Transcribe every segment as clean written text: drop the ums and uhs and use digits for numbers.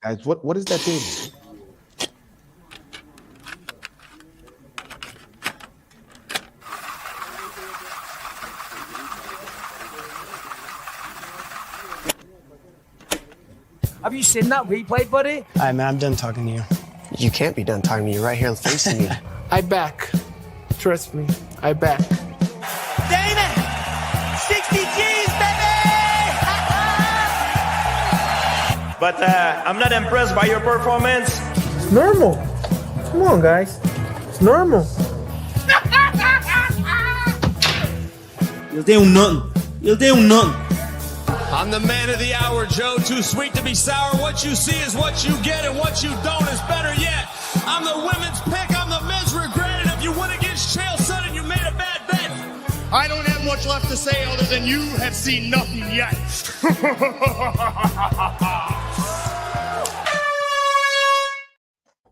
Guys, what is that table? Have you seen that replay, buddy? All right, man, I'm done talking to you. You can't be done talking to me. You're right here facing me. I back. Trust me, I back. Damon! 60 G's, baby! But I'm not impressed by your performance. It's normal. Come on, guys. It's normal. You'll do nothing. You'll do nothing. I'm the man of the hour, Joe. Too sweet to be sour. What you see is what you get, and what you don't is better yet. I'm the women's pick. I'm the men's regret. And if you win against Chael Sonnen, you made a bad bet. I don't have much left to say other than you have seen nothing yet.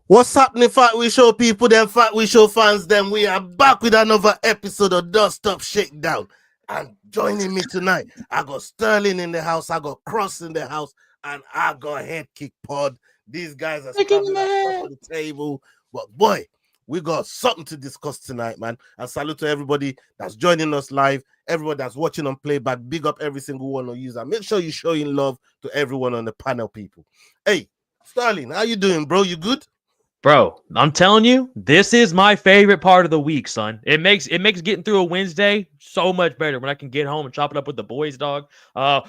What's happening, Fight We Show people, them Fight We Show fans, them? We are back with another episode of Don't Stop Shakedown. And joining me tonight, I got Sterling in the house, I got Cross in the house, and I got HeadKickPod. These guys are standing at the table. But boy, we got something to discuss tonight, man. And salute to everybody that's joining us live, everybody that's watching on playback. Big up every single one of you. And make sure you're showing love to everyone on the panel, people. Hey, Sterling, how you doing, bro? You good? Bro, I'm telling you, this is my favorite part of the week, son. It makes getting through a Wednesday so much better when I can get home and chop it up with the boys, dog.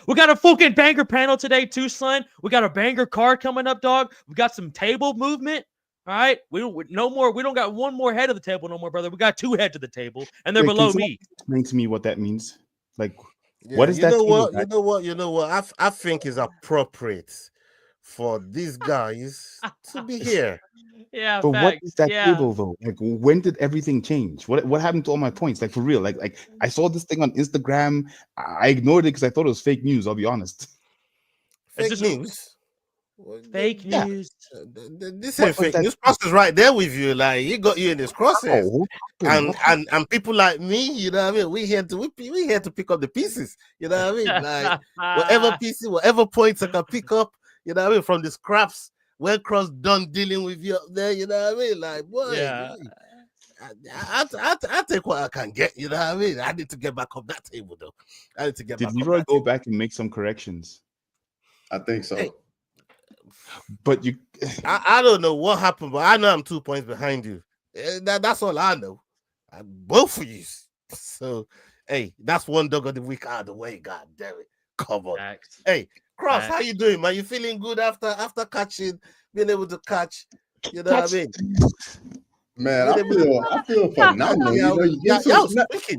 We got a fucking banger panel today too, son. We got a banger card coming up, dog. We got some table movement. All right, we don't got one more head of the table no more, brother. We got two heads of the table, and they're below me. Explain to me what that means. Like, Yeah, what is that? You know what? I think is appropriate for these guys to be here. Yeah, But facts. what is that Yeah. table though? Like, when did everything change? What happened to all my points? Like, for real? Like I saw this thing on Instagram. I ignored it because I thought it was fake news. I'll be honest. Fake news. Fake news. This ain't fake news. Cross is right there with you. Like, he got you in his crosshairs. And people like me, you know what I mean? We here to pick up the pieces. You know what I mean? Like, whatever pieces, whatever points I can pick up, you know what I mean, from the scraps. When Cross done dealing with you up there, you know what I mean? Like, boy, yeah. I take what I can get, you know what I mean? I need to get back up that table, though. I need to get back up. Did Leroy go back and make some corrections? I think so. Hey, but I don't know what happened, but I know I'm 2 points behind you. That's all I know. Both of you. So, hey, that's one dog of the week out of the way. God damn it. Come on. Thanks. Hey, Cross, how you doing, man? You feeling good after catching, being able to catch? You know what I mean? Man, I feel phenomenal.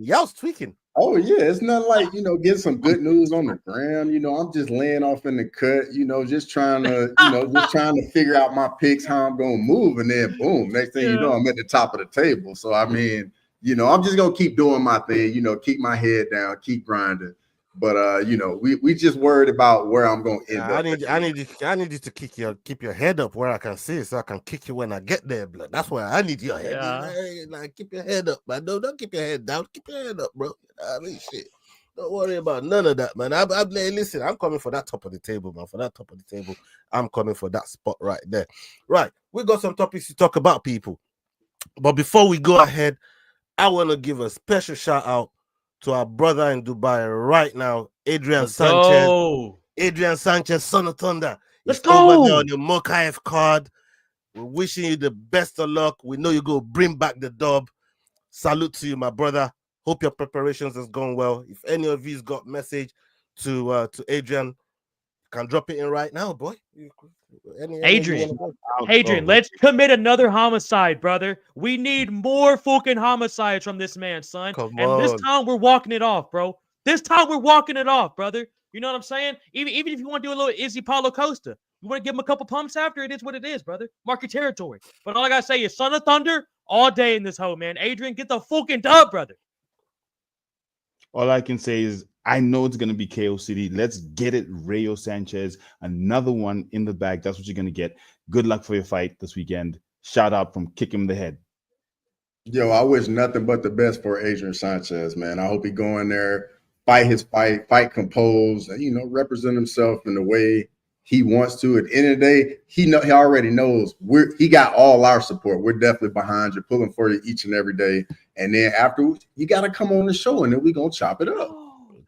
Y'all's tweaking. Oh yeah, it's not like get some good news on the ground. I'm just laying off in the cut. Just trying to figure out my picks, how I'm gonna move, and then boom, next thing you know, I'm at the top of the table. So I mean, I'm just gonna keep doing my thing. Keep my head down, keep grinding. But we just worried about where I'm going to end up. I need you to keep your head up where I can see it, so I can kick you when I get there, blood. That's where I need your head. Yeah. Like, keep your head up, man. Don't keep your head down. Keep your head up, bro. I mean, shit. Don't worry about none of that, man. Listen, I'm coming for that top of the table, man. For that top of the table, I'm coming for that spot right there. Right, we got some topics to talk about, people. But before we go ahead, I want to give a special shout out to our brother in Dubai right now, Adrian Sanchez. Go. Adrian Sanchez, Son of Thunder. Let's go. Over there on your Mokaev card. We're wishing you the best of luck. We know you go bring back the dub. Salute to you, my brother. Hope your preparations has gone well. If any of you's got message to Adrian, can drop it in right now, boy. Adrian, let's commit another homicide, brother. We need more fucking homicides from this man, son. This time we're walking it off, bro. This time we're walking it off, brother. You know what I'm saying? Even if you want to do a little Izzy Paulo Costa, you want to give him a couple pumps after, it is what it is, brother. Mark your territory. But all I gotta say is Son of Thunder all day in this hole, man. Adrian, get the fucking dub, brother. All I can say is I know it's going to be KO City. Let's get it, Rayo Sanchez. Another one in the bag. That's what you're going to get. Good luck for your fight this weekend. Shout out from Kick Him in the Head. Yo, I wish nothing but the best for Adrian Sanchez, man. I hope he go in there, fight his fight composed, and, represent himself in the way he wants to. At the end of the day, he already knows he got all our support. We're definitely behind you, pulling for you each and every day. And then afterwards, you got to come on the show, and then we're gonna chop it up.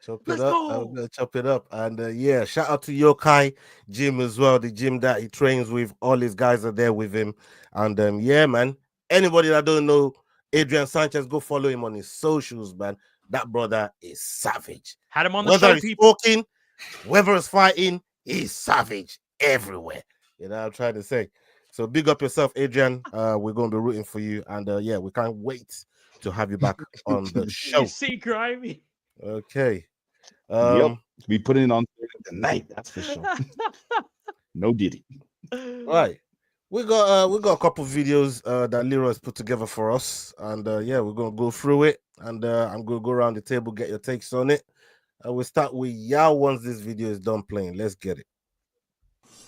I'm gonna chop it up. And yeah, shout out to Yokai Gym as well, the gym that he trains with. All his guys are there with him. And yeah, man. Anybody that don't know Adrian Sanchez, go follow him on his socials, man. That brother is savage. Had him on the whether show, he's people. talking, whether it's fighting, he's savage everywhere. You know what I'm trying to say. So big up yourself, Adrian. We're gonna be rooting for you, and yeah, we can't wait to have you back on the show. You see, grimy. Okay. Yep, we put it on tonight. That's for sure. No Diddy. All right. We got a couple videos that Leroy's put together for us, and yeah, we're gonna go through it, and I'm gonna go around the table, get your takes on it. We'll start with Yao once this video is done playing. Let's get it.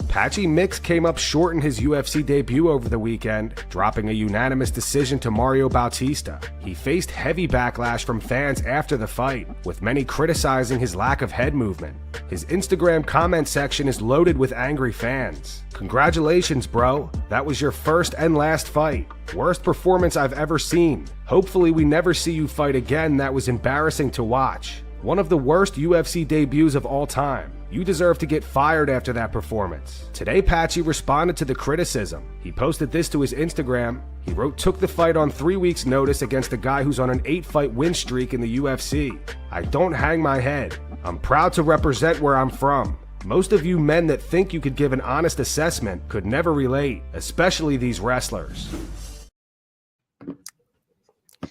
Patchy Mix came up short in his UFC debut over the weekend, dropping a unanimous decision to Mario Bautista. He faced heavy backlash from fans after the fight, with many criticizing his lack of head movement. His Instagram comment section is loaded with angry fans. Congratulations, bro. That was your first and last fight. Worst performance I've ever seen. Hopefully we never see you fight again. That was embarrassing to watch. One of the worst UFC debuts of all time. You deserve to get fired after that performance. Today, Patchy responded to the criticism. He posted this to his Instagram. He wrote, "Took the fight on 3 weeks' notice against a guy who's on an 8-fight win streak in the UFC. I don't hang my head. I'm proud to represent where I'm from. Most of you men that think you could give an honest assessment could never relate, especially these wrestlers."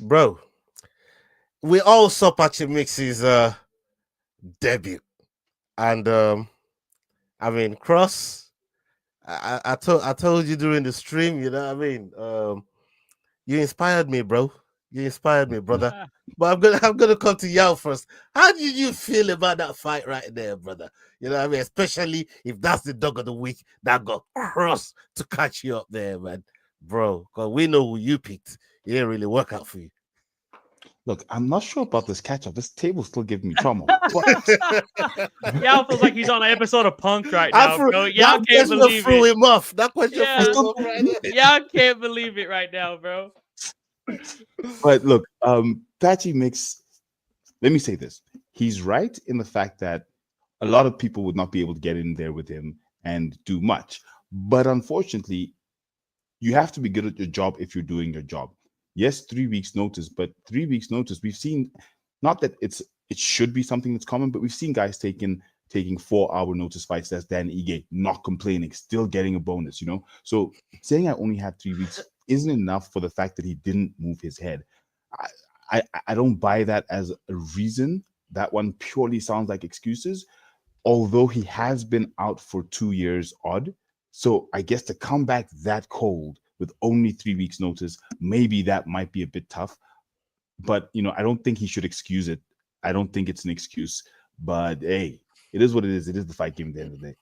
Bro, we all saw Patchy Mix's debut. And I mean, Cross, I told you during the stream, you know what I mean? You inspired me, bro. You inspired me, brother. But I'm gonna come to Yao first. How did you feel about that fight right there, brother? You know what I mean? Especially if that's the dog of the week that got Cross to catch you up there, man. Bro, because we know who you picked. It didn't really work out for you. Look, I'm not sure about this catch-up. This table's still giving me trauma. Yao feels like he's on an episode of Punk'd right now, bro. Yao can't believe threw it. him off. That question Yao can't believe it right now, bro. But look, Patchy Mix, let me say this. He's right in the fact that a lot of people would not be able to get in there with him and do much. But unfortunately, you have to be good at your job if you're doing your job. Yes, 3 weeks notice, but 3 weeks notice, we've seen, not that it should be something that's common, but we've seen guys taking 4-hour notice fights. That's Dan Ige, not complaining, still getting a bonus, you know? So saying I only had 3 weeks isn't enough for the fact that he didn't move his head. I don't buy that as a reason. That one purely sounds like excuses, although he has been out for 2 years odd. So I guess to come back that cold with only 3 weeks notice, maybe that might be a bit tough, but you know, I don't think he should excuse it. I don't think it's an excuse, but hey, it is what it is. It is the fight game at the end of the day.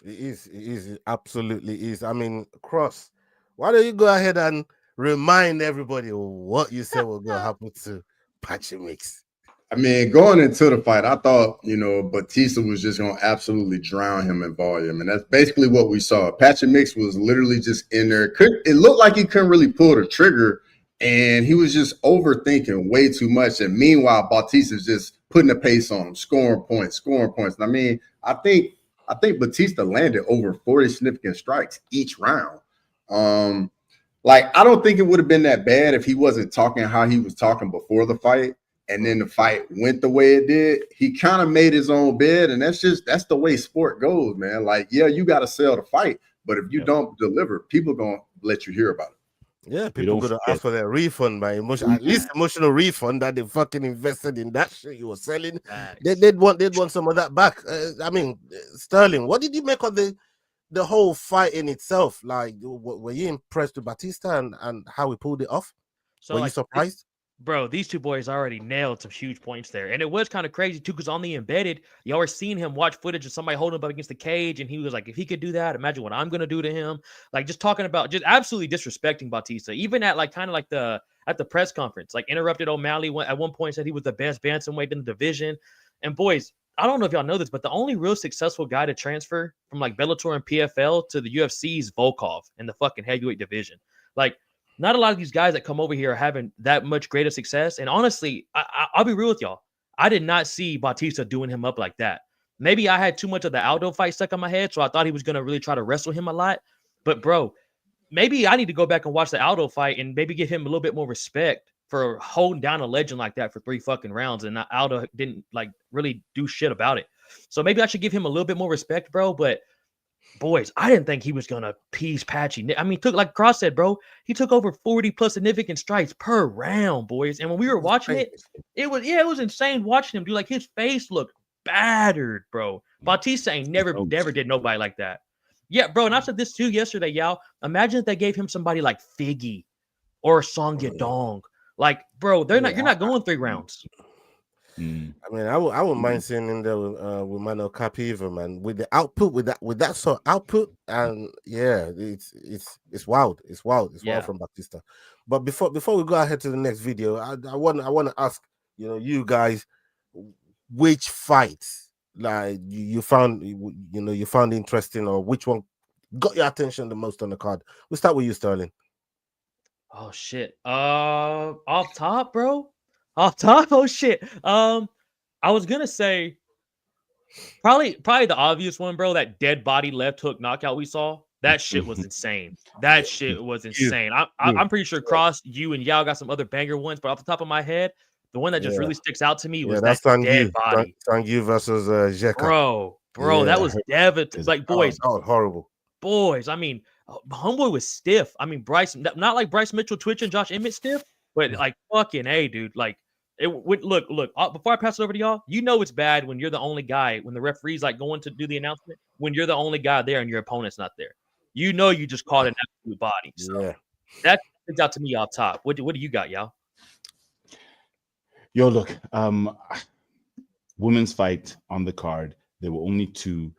It absolutely is. I mean, Cross, why don't you go ahead and remind everybody what you said was going to happen to Patchy Mix? I mean, going into the fight, I thought, you know, Batista was just going to absolutely drown him in volume. And that's basically what we saw. Patchy Mix was literally just in there. It looked like he couldn't really pull the trigger, and he was just overthinking way too much. And meanwhile, Bautista's just putting the pace on him, scoring points. And I mean, I think Batista landed over 40 significant strikes each round. Like, I don't think it would have been that bad if he wasn't talking how he was talking before the fight. And then the fight went the way it did. He kind of made his own bed, and that's the way sport goes, man. Like, yeah, you got to sell the fight, but if you don't deliver, people gonna let you hear about it. Yeah, people gonna ask for their refund, man. At least emotional refund that they fucking invested in that shit you were selling. They'd want some of that back. I mean, Sterling, what did you make of the whole fight in itself? Like, were you impressed with Batista and how he pulled it off? So, were you surprised? Bro, these two boys already nailed some huge points there. And it was kind of crazy, too, because on the embedded, y'all were seeing him watch footage of somebody holding him up against the cage, and he was like, if he could do that, imagine what I'm going to do to him. Like, just talking about, just absolutely disrespecting Bautista, even at, like, kind of like at the press conference. Like, interrupted O'Malley at one point, said he was the best bantamweight in the division. And, boys, I don't know if y'all know this, but the only real successful guy to transfer from like Bellator and PFL to the UFC is Volkov in the fucking heavyweight division. Like, not a lot of these guys that come over here are having that much greater success. And honestly, I'll be real with y'all. I did not see Bautista doing him up like that. Maybe I had too much of the Aldo fight stuck in my head, so I thought he was going to really try to wrestle him a lot. But, bro, maybe I need to go back and watch the Aldo fight and maybe give him a little bit more respect for holding down a legend like that for 3 fucking rounds. And Aldo didn't, like, really do shit about it. So maybe I should give him a little bit more respect, bro. But, boys, I didn't think he was going to piece Patchy. I mean, like Cross said, bro, he took over 40-plus significant strikes per round, boys. And when we were watching it was insane watching him do. Like, his face looked battered, bro. Bautista ain't never did nobody like that. Yeah, bro, and I said this too yesterday, y'all. Imagine if they gave him somebody like Figgy or Song Yadong. Like, bro, you're not going 3 rounds. I mean, I wouldn't mind seeing him there with Mano Cap either, man. With the output, with that sort of output, and yeah, it's wild. It's wild from Bautista. But before we go ahead to the next video, I want to ask, you guys, which fights like you found interesting, or which one got your attention the most on the card? We'll start with you, Sterling. Oh shit. Off top, bro. Off top. Oh shit. I was gonna say probably the obvious one, bro. That dead body left hook knockout we saw. That shit was insane. That shit was insane. I'm pretty sure Cross, you and Yao got some other banger ones, but off the top of my head, the one that just really sticks out to me was that dead body. Sangu versus Zeka. Bro, that was devastating. Like, boys, that was horrible. Boys, I mean, Homeboy was stiff. I mean, Bryce, not like Bryce Mitchell, Twitch, and Josh Emmett stiff, but like fucking A, dude. Like, it would look. Before I pass it over to y'all, it's bad when you're the only guy, when the referee's like going to do the announcement, when you're the only guy there and your opponent's not there. You just caught an absolute body. So that sticks out to me off top. What do you got, y'all? Yo, look, women's fight on the card. There were only 2.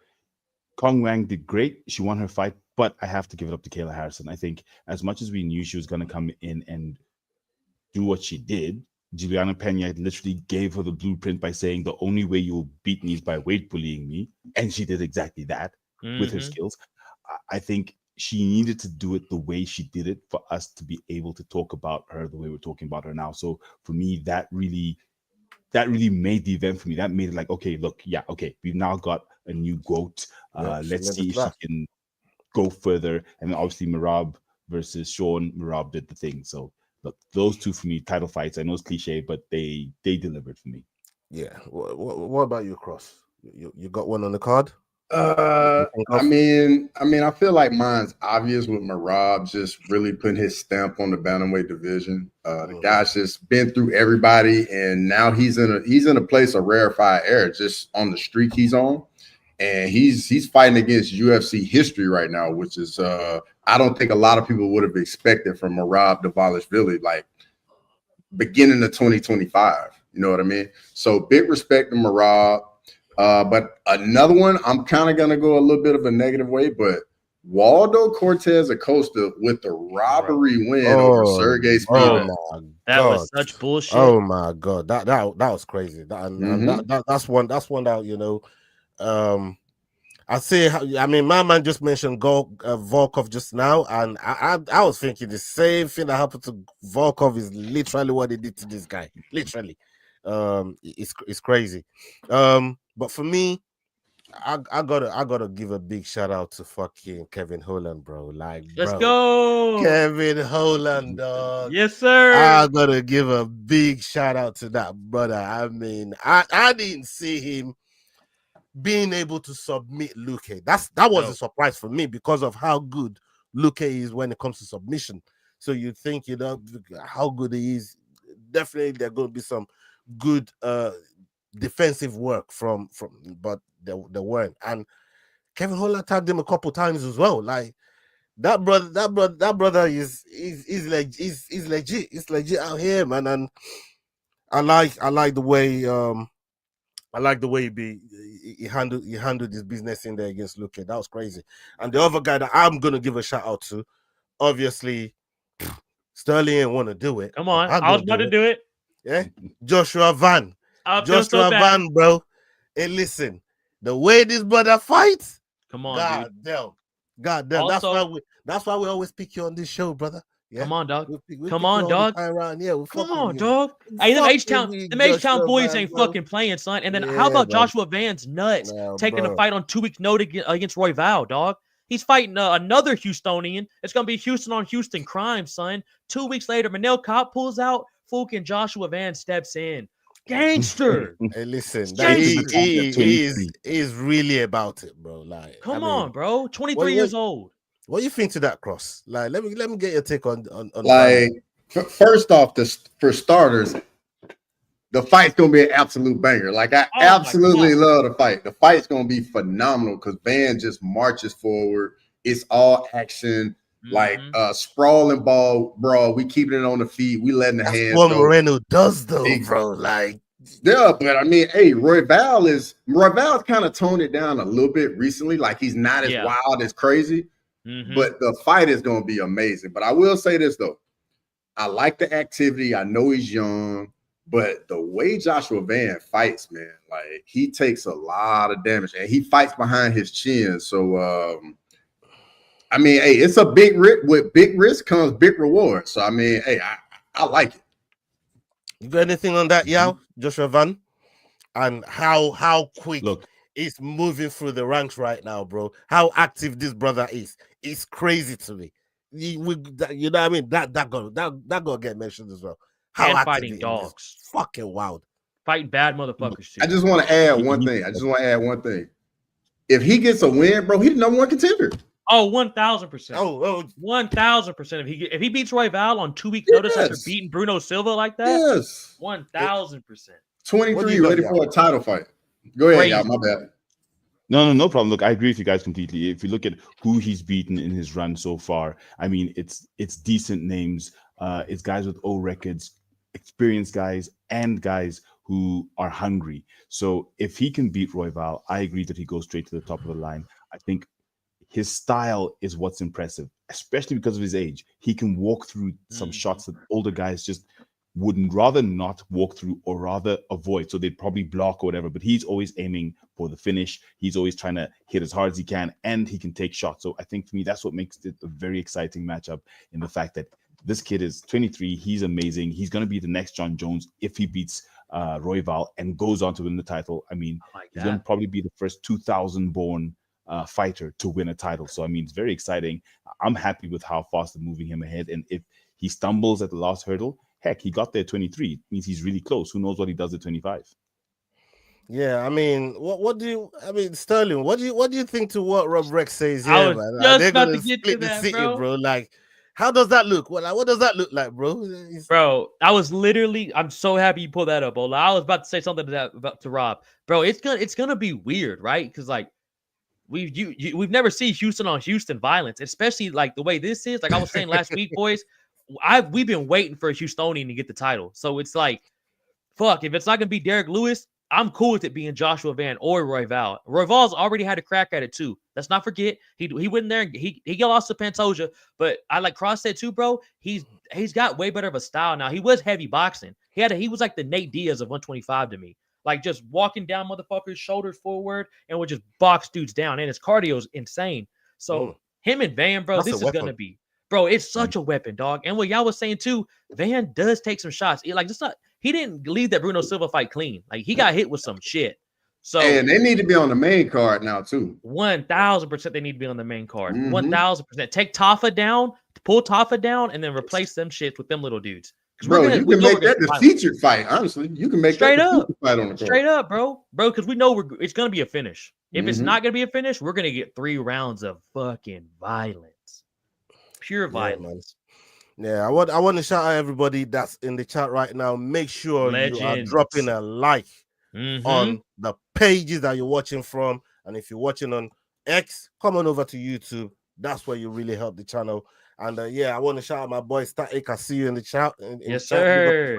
Kong Wang did great. She won her fight, but I have to give it up to Kayla Harrison. I think as much as we knew she was going to come in and do what she did, Julianna Pena literally gave her the blueprint by saying the only way you will beat me is by weight bullying me. And she did exactly that with her skills. I think she needed to do it the way she did it for us to be able to talk about her the way we're talking about her now. So for me, that really made the event for me. That made it like, okay, look, we've now got a new GOAT. Let's see if she can go further. And then obviously Merab versus Sean. Merab did the thing. So look, those 2 for me, title fights. I know it's cliche, but they delivered for me. Yeah. What about you, Cross? You got one on the card? I mean, I feel like mine's obvious with Merab just really putting his stamp on the bantamweight division. The guy's just been through everybody, and now he's in a place of rarefied air, just on the streak he's on, and he's fighting against UFC history right now, which is I don't think a lot of people would have expected from Merab Dvalishvili, like beginning of 2025. You know what I mean? So big respect to Merab. But another one, I'm kind of going to go a little bit of a negative way, but Waldo Cortez Acosta with the robbery win over Sergey Spivak. That was such bullshit. Oh my God. That was crazy. That's one that, I see. I mean, my man just mentioned Volkov just now, and I was thinking the same thing that happened to Volkov is literally what they did to this guy. Literally. It's crazy. But for me, I gotta give a big shout out to fucking Kevin Holland, bro. Like, let's go, Kevin Holland, dog. Yes, sir. I gotta give a big shout out to that brother. I mean, I didn't see him being able to submit Luque. That was a surprise for me because of how good Luque is when it comes to submission. So you think how good he is. Definitely, there's going to be some good defensive work from but they weren't. And Kevin Holland tagged him a couple times as well. Like that brother is legit. It's legit out here, man. And I like the way he handled his business in there against Luque. That was crazy. And the other guy that I'm gonna give a shout out to, obviously, Sterling didn't want to do it. Come on, I was about to do it. Yeah, Joshua Van. Joshua Van, bro. Hey, listen, the way this brother fights, come on, God damn. Also, That's why we always pick you on this show, brother. Yeah? Come on, dog. We Come pick on, you all the dog. time around. Yeah, Come on, dog. Hey, them H-Town boys ain't fucking playing, son. And then how about Joshua Van's nuts taking a fight on 2 weeks' notice against Royval, dog? He's fighting another Houstonian. It's gonna be Houston on Houston crime, son. 2 weeks later, Manel Cop pulls out. Fucking Joshua Van steps in. Gangster. Hey, listen, he is really about it, bro. Like, come on, bro. 23 years old. What do you think to that, Cross? Like, let me get your take on like. First off, for starters, the fight's gonna be an absolute banger. Like, I absolutely love the fight. The fight's gonna be phenomenal because Van just marches forward. It's all action, like sprawling ball, bro. We keeping it on the feet. We letting the hands what go. Moreno does, though, bro. Like, yeah, but I mean, hey, Royval's kind of toned it down a little bit recently. Like, he's not as wild as crazy, but the fight is gonna be amazing. But I will say this though. I like the activity. I know he's young, but the way Joshua Van fights, man, like he takes a lot of damage and he fights behind his chin. So, I mean, hey, it's a big risk. With big risk comes big reward. So, I mean, hey, I like it. You got anything on that, Yao, Joshua Van? And how quick he's moving through the ranks right now, bro. How active this brother is. It's crazy to me. You know what I mean? That gonna get mentioned as well. How and fighting dogs, fucking wild, fighting bad motherfuckers too. I just want to add one thing. If he gets a win, bro, he's the number one contender. Oh, 1,000%. Oh, 1,000%. If he beats Royval on 2 weeks notice after beating Bruno Silva like that, 1,000%. 23 ready for a title fight. Go ahead, y'all. My bad. No problem. Look, I agree with you guys completely. If you look at who he's beaten in his run so far, I mean, it's decent names. It's guys with old records, experienced guys, and guys who are hungry. So if he can beat Royval, I agree that he goes straight to the top of the line. I think his style is what's impressive, especially because of his age. He can walk through some shots that older guys just wouldn't rather not walk through or rather avoid. So they'd probably block or whatever, but he's always aiming for the finish. He's always trying to hit as hard as he can, and he can take shots. So I think for me, that's what makes it a very exciting matchup, in the fact that this kid is 23. He's amazing. He's going to be the next John Jones if he beats Royval and goes on to win the title. I mean, he's going to probably be the first 2000 born fighter to win a title. So, I mean, it's very exciting. I'm happy with how fast they're moving him ahead. And if he stumbles at the last hurdle, heck, he got there 23. It means he's really close. Who knows what he does at 25? Yeah, I mean, Sterling, what do you think to what Rob Rex says here, I was man? just They're about gonna to get split to the that, city, bro. Like, how does that look? What does that look like, bro? Bro, I'm so happy you pulled that up, Ola. I was about to say something to Rob. Bro, it's gonna be weird, right? Because like we've never seen Houston on Houston violence, especially like the way this is. Like I was saying last week, boys, we've been waiting for a Houstonian to get the title. So it's like, fuck, if it's not gonna be Derek Lewis, I'm cool with it being Joshua Van or Royval. Royval's already had a crack at it too. Let's not forget he went in there and he lost to Pantoja, but I like Cross said too, bro. He's got way better of a style now. He was heavy boxing. He was like the Nate Diaz of 125 to me. Like just walking down motherfuckers, shoulders forward, and would just box dudes down. And his cardio's insane. So him and Van, bro, this is gonna be, bro. It's such a weapon, dog. And what y'all was saying too, Van does take some shots. He didn't leave that Bruno Silva fight clean. Like he got hit with some shit. So and they need to be on the main card now too. 1,000% they need to be on the main card. 1,000%. Take Tafa down, pull Tafa down, and then replace them shits with them little dudes. Bro, you can make that the featured fight. Honestly, you can make straight that up the fight on the card. Straight up, bro, because we know it's gonna be a finish. If it's not gonna be a finish, we're gonna get 3 rounds of fucking violence, pure violence. Yeah, I want to shout out everybody that's in the chat right now. Make sure you are dropping a like on the pages that you're watching from, and if you're watching on X, come on over to YouTube. That's where you really help the channel. And I want to shout out my boy Static. I see you in the chat. Yes, sir.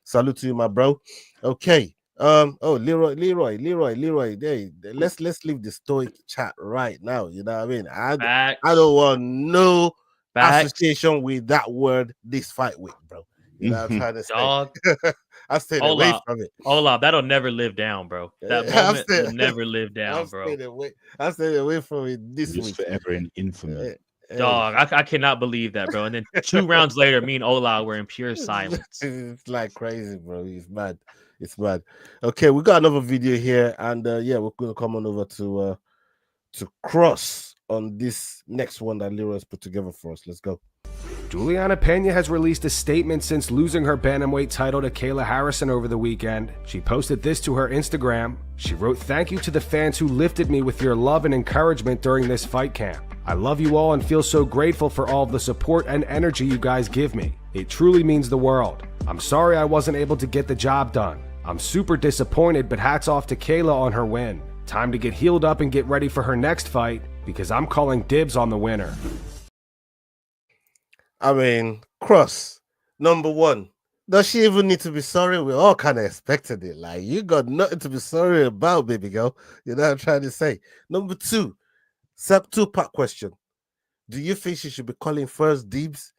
Salute to you, my bro. Okay. Leroy. Hey, let's leave the stoic chat right now. You know what I mean? I don't want no association with that word this fight week, bro. You know what I'm trying to say? Dog. I stayed away from it. Hola, that'll never live down, bro. That moment will never live down, bro. I stayed away from it this week. Forever in infamy. Dog, I cannot believe that, bro. And then 2 rounds later, me and Ola were in pure silence. It's like crazy, bro. It's mad. It's mad. Okay, we got another video here, and we're gonna come on over to Cross on this next one that Leroy's put together for us. Let's go. Julianna Pena has released a statement since losing her bantamweight title to Kayla Harrison over the weekend. She posted this to her Instagram. She wrote, "Thank you to the fans who lifted me with your love and encouragement during this fight camp. I love you all and feel so grateful for all the support and energy you guys give me. It truly means the world. I'm sorry I wasn't able to get the job done. I'm super disappointed, but hats off to Kayla on her win. Time to get healed up and get ready for her next fight because I'm calling dibs on the winner." I mean, Cross, number one, does she even need to be sorry? We all kind of expected it. Like, you got nothing to be sorry about, baby girl. You know what I'm trying to say? Number two, two-part question. Do you think she should be calling first dibs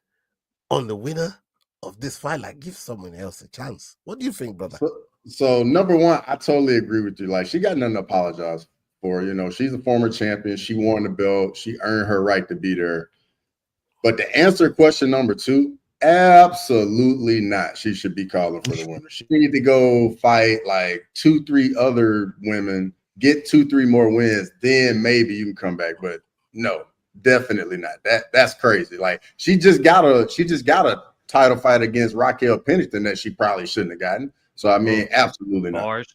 on the winner of this fight? Like, give someone else a chance. What do you think, brother? So number one, I totally agree with you. Like, she got nothing to apologize for. You know, she's a former champion. She won the belt. She earned her right to beat her. But to answer question number two, absolutely not. She should be calling for the winner. She need to go fight like 2-3 other women, get 2-3 more wins, then maybe you can come back. But no, definitely not. That's crazy. Like, she just got a title fight against Raquel Pennington that she probably shouldn't have gotten. So I mean, absolutely not.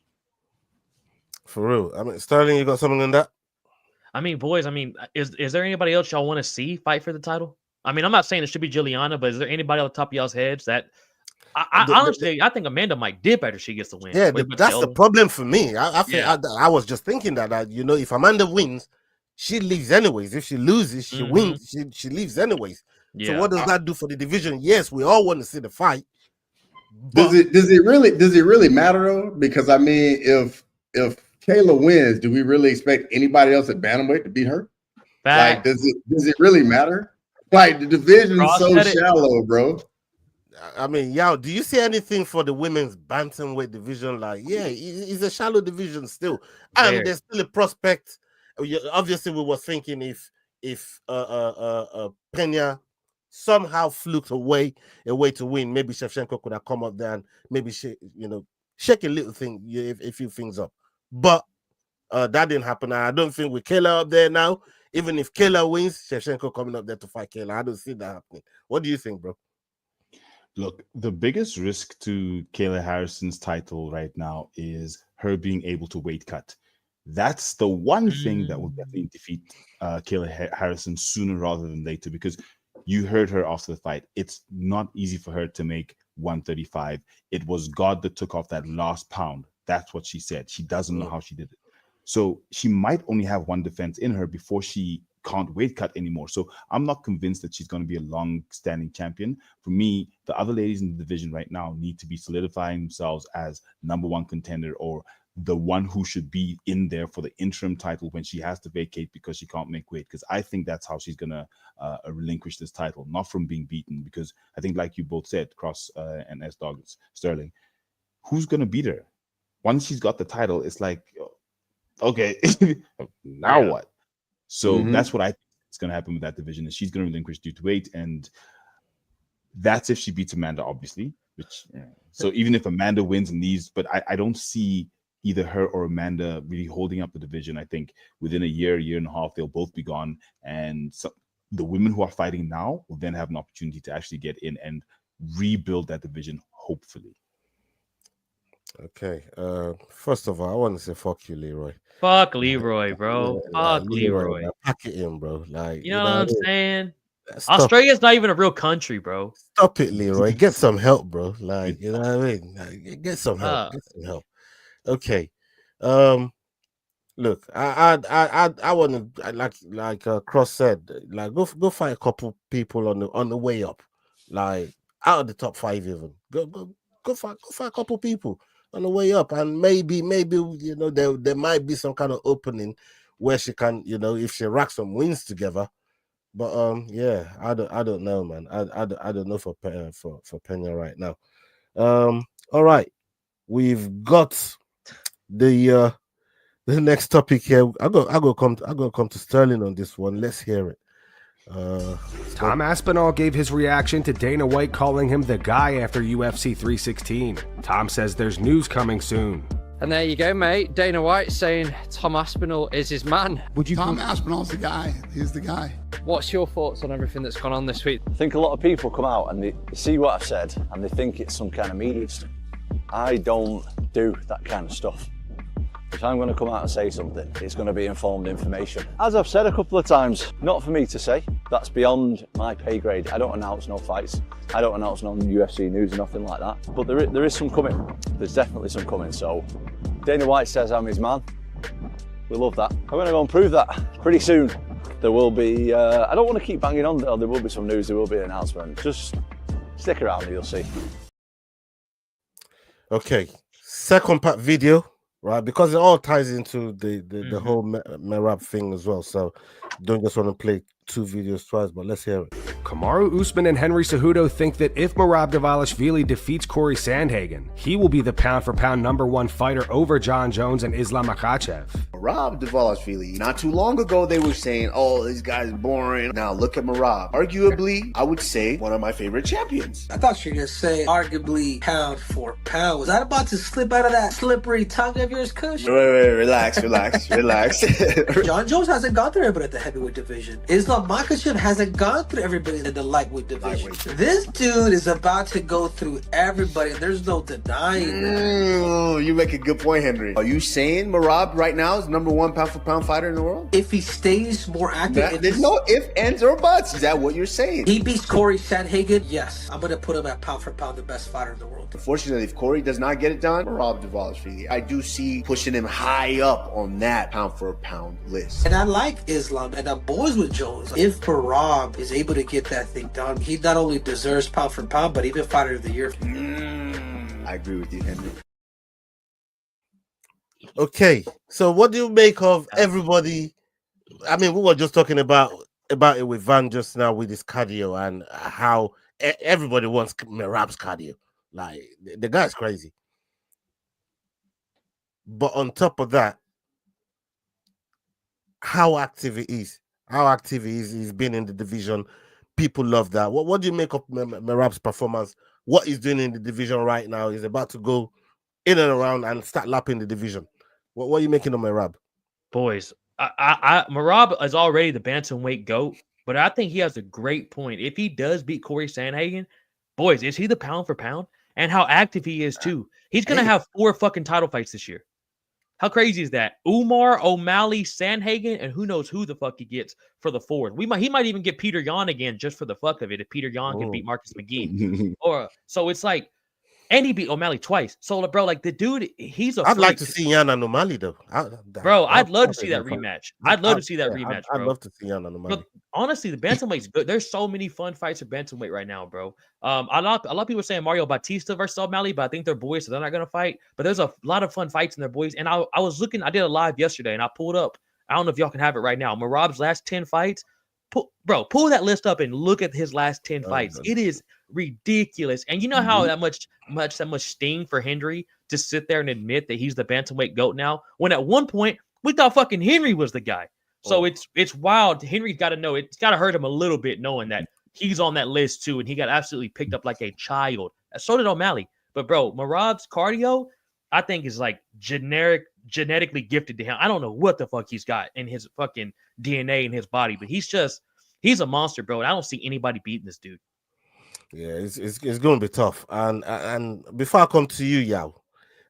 For real. I mean, Sterling, you got something on that? I mean, boys, is there anybody else y'all want to see fight for the title? I mean, I'm not saying it should be Julianna, but is there anybody on the top of y'all's heads that honestly, I think Amanda might dip after she gets the win. Yeah, that's the problem for me. I think I was just thinking that you know, if Amanda wins, she leaves anyways. If she loses, she wins. She leaves anyways. Yeah. So what does that do for the division? Yes, we all want to see the fight. Does it really matter though? Because I mean, if Kayla wins, do we really expect anybody else at bantamweight to beat her? Like, does it really matter? Like, the division is so shallow, bro. I mean, do you see anything for the women's bantamweight division? Like, it's a shallow division still, and there's still a prospect. Obviously, we were thinking if Pena somehow fluked away to win, maybe Shevchenko could have come up there and maybe shake a little thing, a few things up. But that didn't happen. I don't think with Kayla up there now, even if Kayla wins, Shevchenko coming up there to fight Kayla. I don't see that happening. What do you think, bro? Look, the biggest risk to Kayla Harrison's title right now is her being able to weight cut. That's the one thing that will definitely defeat Kayla Harrison sooner rather than later, because you heard her after the fight. It's not easy for her to make 135. It was God that took off that last pound. That's what she said. She doesn't know how she did it. So she might only have one defense in her before she can't weight cut anymore. So I'm not convinced that she's going to be a long-standing champion. For me, the other ladies in the division right now need to be solidifying themselves as number one contender, or the one who should be in there for the interim title when she has to vacate because she can't make weight. Because I think that's how she's going to relinquish this title, not from being beaten. Because I think, like you both said, Cross and SDAWGS, Sterling, who's going to beat her? Once she's got the title, it's like, okay, now what? So that's what I think is going to happen with that division, is she's going to relinquish due to weight. And that's if she beats Amanda, obviously. So even if Amanda wins and leaves, but I don't see either her or Amanda really holding up the division. I think within a year and a half, they'll both be gone. And so the women who are fighting now will then have an opportunity to actually get in and rebuild that division, hopefully. Okay. First of all, I want to say fuck you, Leroy. Fuck Leroy, bro. Fuck Leroy. Pack it in, bro. Like, you know what I'm saying? Australia's not even a real country, bro. Stop it, Leroy. Get some help, bro. Like, you know what I mean? Like, get some help. Get some help. Okay. Look, I want to, like Cross said, like go fight a couple people on the way up, like out of the top 5 even. Go fight a couple people on the way up, and maybe you know there might be some kind of opening where she can, you know, if she racks some wins together, But yeah, I don't know, man. I don't know for Pena right now. All right, we've got the next topic here. I go come to Sterling on this one. Let's hear it. Tom Aspinall gave his reaction to Dana White calling him the guy after UFC 316. Tom says there's news coming soon. And there you go, mate. Dana White saying Tom Aspinall is his man. Tom Aspinall's the guy. He's the guy. What's your thoughts on everything that's gone on this week? I think a lot of people come out and they see what I've said and they think it's some kind of media stuff. I don't do that kind of stuff. If I'm going to come out and say something, it's going to be informed information. As I've said a couple of times, not for me to say. That's beyond my pay grade. I don't announce no fights. I don't announce no UFC news or nothing like that. But there is some coming. There's definitely some coming. So Dana White says I'm his man. We love that. I'm going to go and prove that pretty soon. There will be, I don't want to keep banging on, there will be some news, there will be an announcement. Just stick around and you'll see. Okay, second part video. Right, because it all ties into the whole Merab thing as well. So don't just want to play two videos twice, but let's hear it. Kamaru Usman and Henry Cejudo think that if Merab Dvalishvili defeats Cory Sandhagen, he will be the pound-for-pound #1 fighter over John Jones and Islam Makhachev. Merab Dvalishvili, not too long ago they were saying, oh, this guy's boring. Now look at Merab. Arguably, I would say one of my favorite champions. I thought you were going to say arguably pound for pound. Was that about to slip out of that slippery tongue of yours, Kush? Wait, relax. John Jones hasn't gone through everybody at the heavyweight division. Islam Makhachev hasn't gone through everybody in the lightweight division. This dude is about to go through everybody, and there's no denying that. You make a good point, Henry. Are you saying Merab right now is #1 pound-for-pound fighter in the world? If he stays more active... There's no ifs, ands, or buts. Is that what you're saying? He beats Cory Sandhagen, yes. I'm going to put him at pound-for-pound the best fighter in the world. Unfortunately, if Cory does not get it done, Merab Dvalishvili, I do see pushing him high up on that pound-for-pound list. And I like Islam, and I'm boys with Jones. If Merab is able to get that thing done, he not only deserves pound for pound, but even fighter of the year. I agree with you, Henry. Okay, so what do you make of everybody? I mean, we were just talking about it with Van just now with his cardio and how everybody wants Merab's cardio. Like, the guy's crazy. But on top of that, how active he is. He's been in the division. People love that. What do you make of Merab's performance? What he's doing in the division right now? He's about to go in and around and start lapping the division. What are you making of Merab? Boys, Merab is already the bantamweight GOAT, but I think he has a great point. If he does beat Cory Sandhagen, boys, is he the pound for pound? And how active he is too. He's gonna have 4 fucking title fights this year. How crazy is that? Umar, O'Malley, Sandhagen, and who knows who the fuck he gets for the 4th. He might even get Peter Yan again just for the fuck of it if Peter Yan can beat Marcus McGee. So it's like, and he beat O'Malley twice. So bro, like the dude, he's a I'd like to see Yan and O'Malley though. I'd love to see that rematch. I'd love to see that rematch, bro. I'd love to see Yan and O'Malley. But honestly, the bantamweight's good. There's so many fun fights at bantamweight right now, bro. A lot of people are saying Mario Batista versus O'Malley, but I think they're boys, so they're not gonna fight. But there's a lot of fun fights in their boys. And I was looking, I did a live yesterday, and I pulled up. I don't know if y'all can have it right now. Merab's last 10 fights. Pull that list up and look at his last 10 fights. It is ridiculous. And you know how that much sting for Henry to sit there and admit that he's the bantamweight GOAT now, when at one point we thought fucking Henry was the guy. So it's wild. Henry's got to know, it's got to hurt him a little bit knowing that he's on that list too, and he got absolutely picked up like a child. So did O'Malley. But bro, Merab's cardio, I think, is like genetically gifted to him. I don't know what the fuck he's got in his fucking DNA in his body, but he's a monster, bro. And I don't see anybody beating this dude. Yeah, it's going to be tough. And before I come to you, Yao,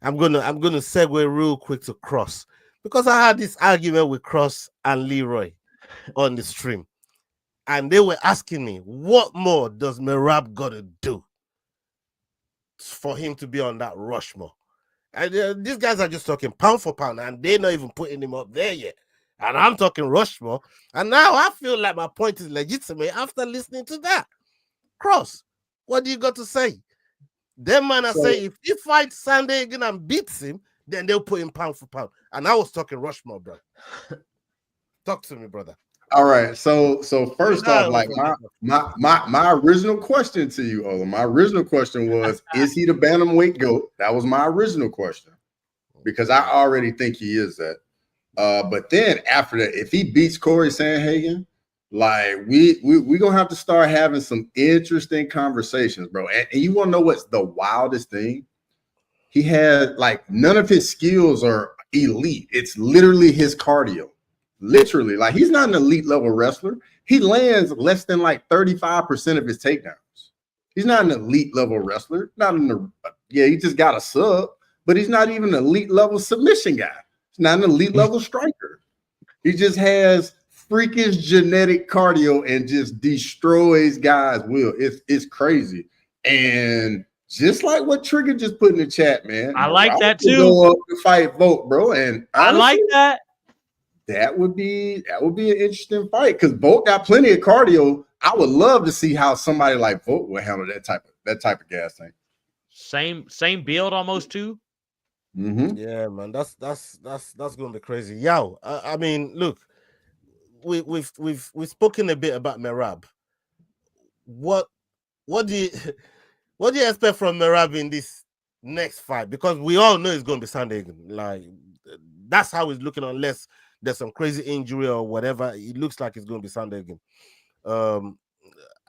I'm gonna segue real quick to Cross, because I had this argument with Cross and Leroy on the stream, and they were asking me, what more does Merab gotta do for him to be on that Rushmore? And these guys are just talking pound for pound, and they're not even putting him up there yet. And I'm talking Rushmore, and now I feel like my point is legitimate after listening to that. Cross, what do you got to say? Them man are saying if he fights Sandhagen and beats him, then they'll put him pound for pound. And I was talking Rushmore, bro. Talk to me, brother. All right. So first off, like my original question to you, Ola, my original question was, is he the bantamweight GOAT? That was my original question. Because I already think he is that. But then after that, if he beats Cory Sandhagen, like we gonna have to start having some interesting conversations, bro. And you want to know what's the wildest thing? He had like none of his skills are elite. It's literally his cardio. Literally, like he's not an elite level wrestler. He lands less than like 35% of his takedowns. He's not an elite level wrestler. He just got a sub, but he's not even an elite level submission guy. He's not an elite level striker. He just has freakish genetic cardio and just destroys guys' will. It's crazy. And just like what Trigger just put in the chat, man. I like that too. Go up to fight Vote, bro. And honestly, I like that. That would be an interesting fight because Vote got plenty of cardio. I would love to see how somebody like Vote would handle that type of gas tank. Same build almost too. Mm-hmm. Yeah, man, that's gonna be crazy. Yo, I mean, look, we've spoken a bit about Merab. What do you expect from Merab in this next fight? Because we all know it's gonna be Sandhagen. Like that's how it's looking, unless there's some crazy injury or whatever. It looks like it's gonna be Sandhagen.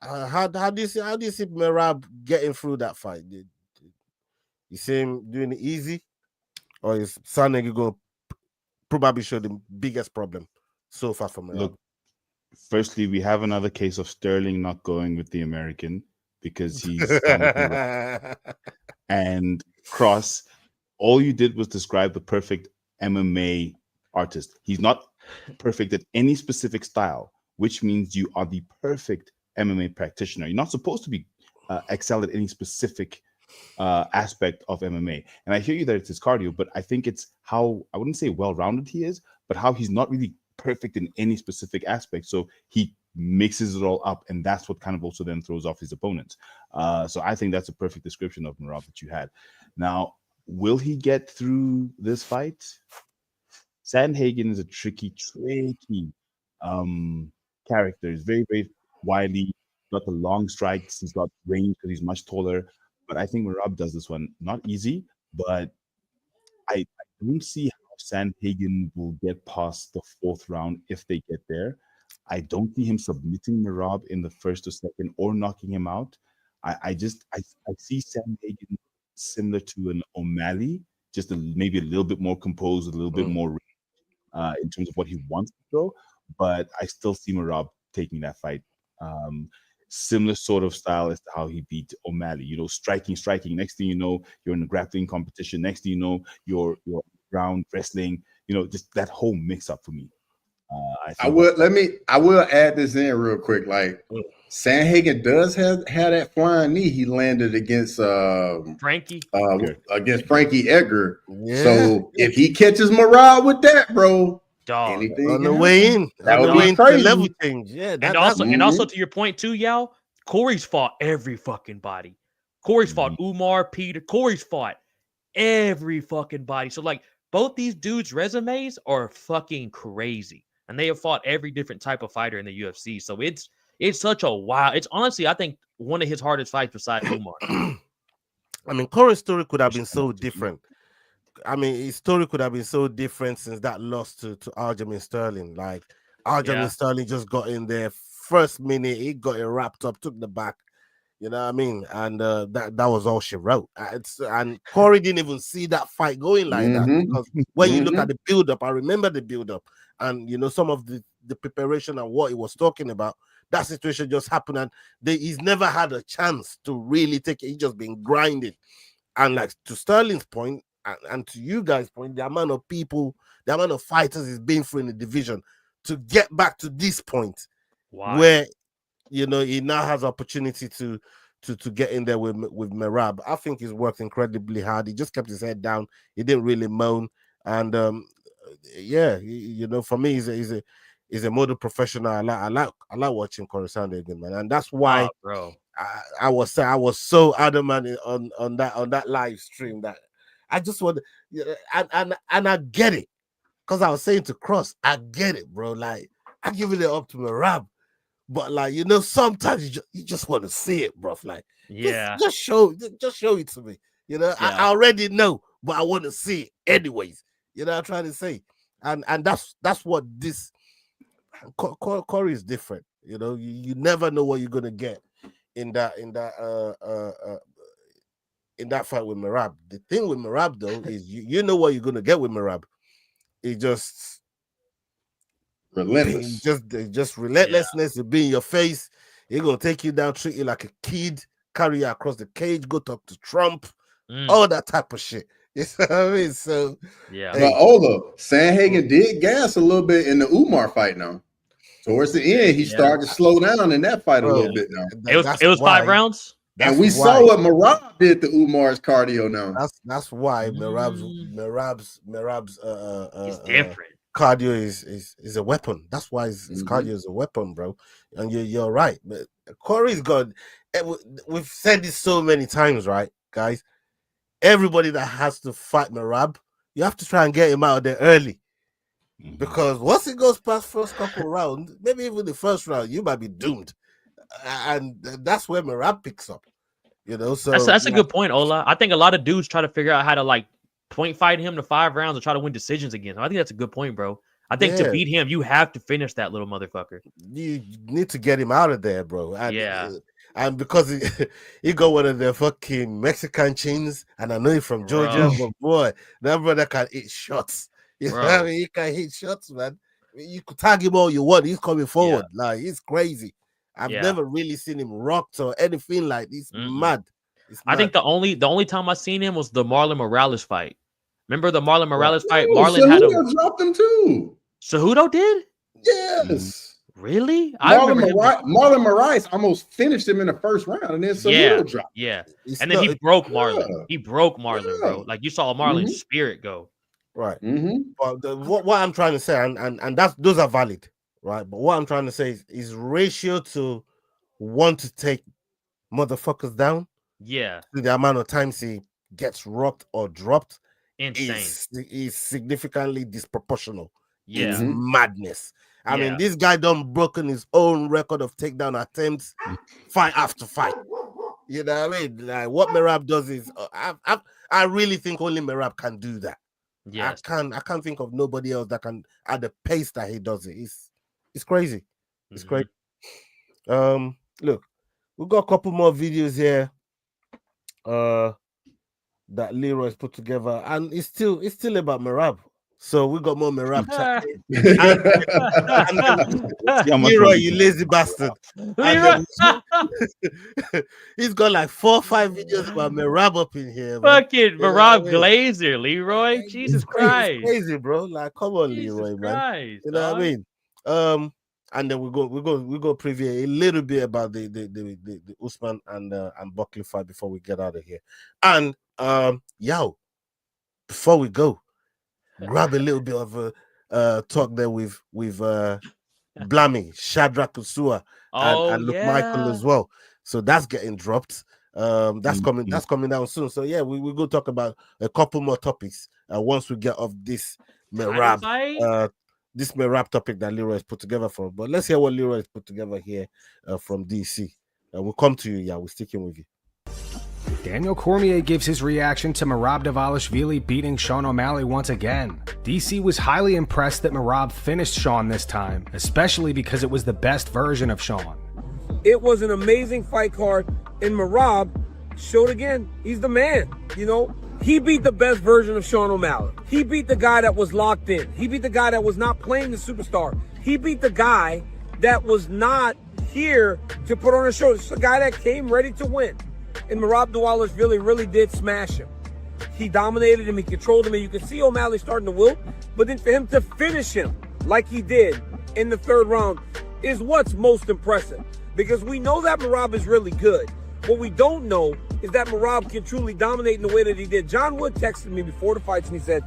How do you see Merab getting through that fight? You see him doing it easy? Or is Sandhagen going to probably show the biggest problem so far from Merab? Look, firstly, we have another case of Sterling not going with the American because he's and Cross. All you did was describe the perfect MMA artist. He's not perfect at any specific style, which means you are the perfect MMA practitioner. You're not supposed to be excel at any specific aspect of MMA. And I hear you that it's his cardio, but I think it's how, I wouldn't say well-rounded he is, but how he's not really perfect in any specific aspect. So he mixes it all up, and that's what kind of also then throws off his opponents. So I think that's a perfect description of Merab that you had. Now, will he get through this fight? Sandhagen is a tricky character. He's very, very wily. He's got the long strikes. He's got range because he's much taller. But I think Merab does this one not easy, but I don't see how Sandhagen will get past the fourth round if they get there. I don't see him submitting Merab in the first or second or knocking him out. I see Sandhagen similar to an O'Malley, just maybe a little bit more composed, a little bit more in terms of what he wants to throw. But I still see Merab taking that fight. Similar sort of style as to how he beat O'Malley, striking. Next thing you know, you're in a grappling competition. Next thing you know, you're ground wrestling, just that whole mix up for me. I will add this in real quick. Like Sandhagen does have that flying knee he landed against Frankie against Frankie Edgar. Yeah. So if he catches Merab with that, bro, anything on the way in, that would be crazy. Level change. Yeah, and also to your point too, Yao, Cory's fought every fucking body. Cory's fought Umar, Peter. Cory's fought every fucking body. So like both these dudes' resumes are fucking crazy, and they have fought every different type of fighter in the UFC. So it's such a wild. It's honestly, I think, one of his hardest fights besides Umar. I mean, Cory's story could have been so different. His story could have been so different since that loss to Aljamain Sterling. Like Aljamain Sterling just got in there first minute, he got it wrapped up, took the back. You know what I mean? And that was all she wrote. And Cory didn't even see that fight going like that, because when you look at the build-up, I remember the build-up, and some of the preparation and what he was talking about. That situation just happened, and he's never had a chance to really take it. He's just been grinding. And like to Sterling's point, and to you guys' point, the amount of people, the amount of fighters he's been through in the division to get back to this point, where he now has opportunity to get in there with Merab. I think he's worked incredibly hard. He just kept his head down. He didn't really moan, and for me, he's a model professional. I like watching Cory Sandhagen, man, and that's why, bro, I was so adamant on that live stream that I just want, and I get it, because I was saying to Cross, I get it, bro. Like I'm giving it up to Merab. But like, sometimes you just want to see it, bro. Like, just show it to me. I already know, but I want to see it anyways. I'm trying to say, and that's what this Cory is different. You never know what you're gonna get in that fight with Merab. The thing with Merab though is you know what you're gonna get with Merab. It just relentless, just relentlessness. To be in your face. He's gonna take you down, treat you like a kid, carry you across the cage, go talk to Trump, all that type of shit. You know what I mean? So But Ola, Sandhagen did gas a little bit in the Umar fight now. Towards the end, he started to slow down in that fight a little bit now. It was 5 rounds. And we saw what Merab did to Umar's cardio now. That's why Merab's different. Cardio is a weapon. That's why his cardio is a weapon, bro. And you're right. But Cory's got. We've said this so many times, right, guys? Everybody that has to fight Merab, you have to try and get him out of there early. Because once it goes past first couple rounds, maybe even the first round, you might be doomed. And that's where Merab picks up. So that's a good point, Ola. I think a lot of dudes try to figure out how to like point fight him to 5 rounds or try to win decisions against him. I think that's a good point, bro. I think to beat him, you have to finish that little motherfucker. You need to get him out of there, bro. And because he got one of the fucking Mexican chains, and I know he's from Georgia, but boy, that brother can hit shots. You know what I mean? He can hit shots, man. You could tag him all you want. He's coming forward. Like, he's crazy. I've never really seen him rocked or anything like this. Mad. I think the only time I seen him was the Marlon Morales fight. Remember the Marlon Morales fight? Marlon had dropped him too. Cejudo did? Yes. Really? Marlon Moraes almost finished him in the first round, and then Cejudo dropped. Yeah. And then he broke Marlon. He broke Marlon, bro. Like you saw Marlon's spirit go. Right. But what I'm trying to say, and those are valid, right? But what I'm trying to say is ratio to want to take motherfuckers down. Yeah. To the amount of times he gets rocked or dropped. Insane. Is significantly disproportional. Yeah. It's madness. I mean, this guy done broken his own record of takedown attempts fight after fight. You know what I mean? Like what Merab does is, I really think only Merab can do that. Yeah, I can't think of nobody else that can at the pace that he does it. It's crazy. It's crazy. Look, we've got a couple more videos here. That Leroy's put together, and it's still about Merab. So we got more Merab chat. Leroy, you lazy bastard. He's got like 4 or 5 videos about Merab up in here. Fucking Merab Glazer, Leroy. Jesus Christ. It's crazy, bro. Like, come on, Leroy, man. You know what I mean? And then we go preview a little bit about the Usman and Buckley fight before we get out of here. And before we go, grab a little bit of a talk there with Blammy, Shadrach Usua, and Luke Michael as well. So that's getting dropped. That's coming down soon. So yeah, we go talk about a couple more topics once we get off this Merab. This Merab topic that Leroy has put together for. But let's hear what Leroy has put together here from DC. We'll come to you. Yeah, we're sticking with you. Daniel Cormier gives his reaction to Merab Dvalishvili beating Sean O'Malley once again. DC was highly impressed that Merab finished Sean this time, especially because it was the best version of Sean. It was an amazing fight card, and Merab showed again, he's the man, He beat the best version of Sean O'Malley. He beat the guy that was locked in. He beat the guy that was not playing the superstar. He beat the guy that was not here to put on a show. It's a guy that came ready to win. And Merab Dvalishvili really did smash him. He dominated him. He controlled him. And you can see O'Malley starting to wilt. But then for him to finish him like he did in the 3rd round is what's most impressive. Because we know that Merab is really good. What we don't know is that Merab can truly dominate in the way that he did. John Wood texted me before the fights and he said,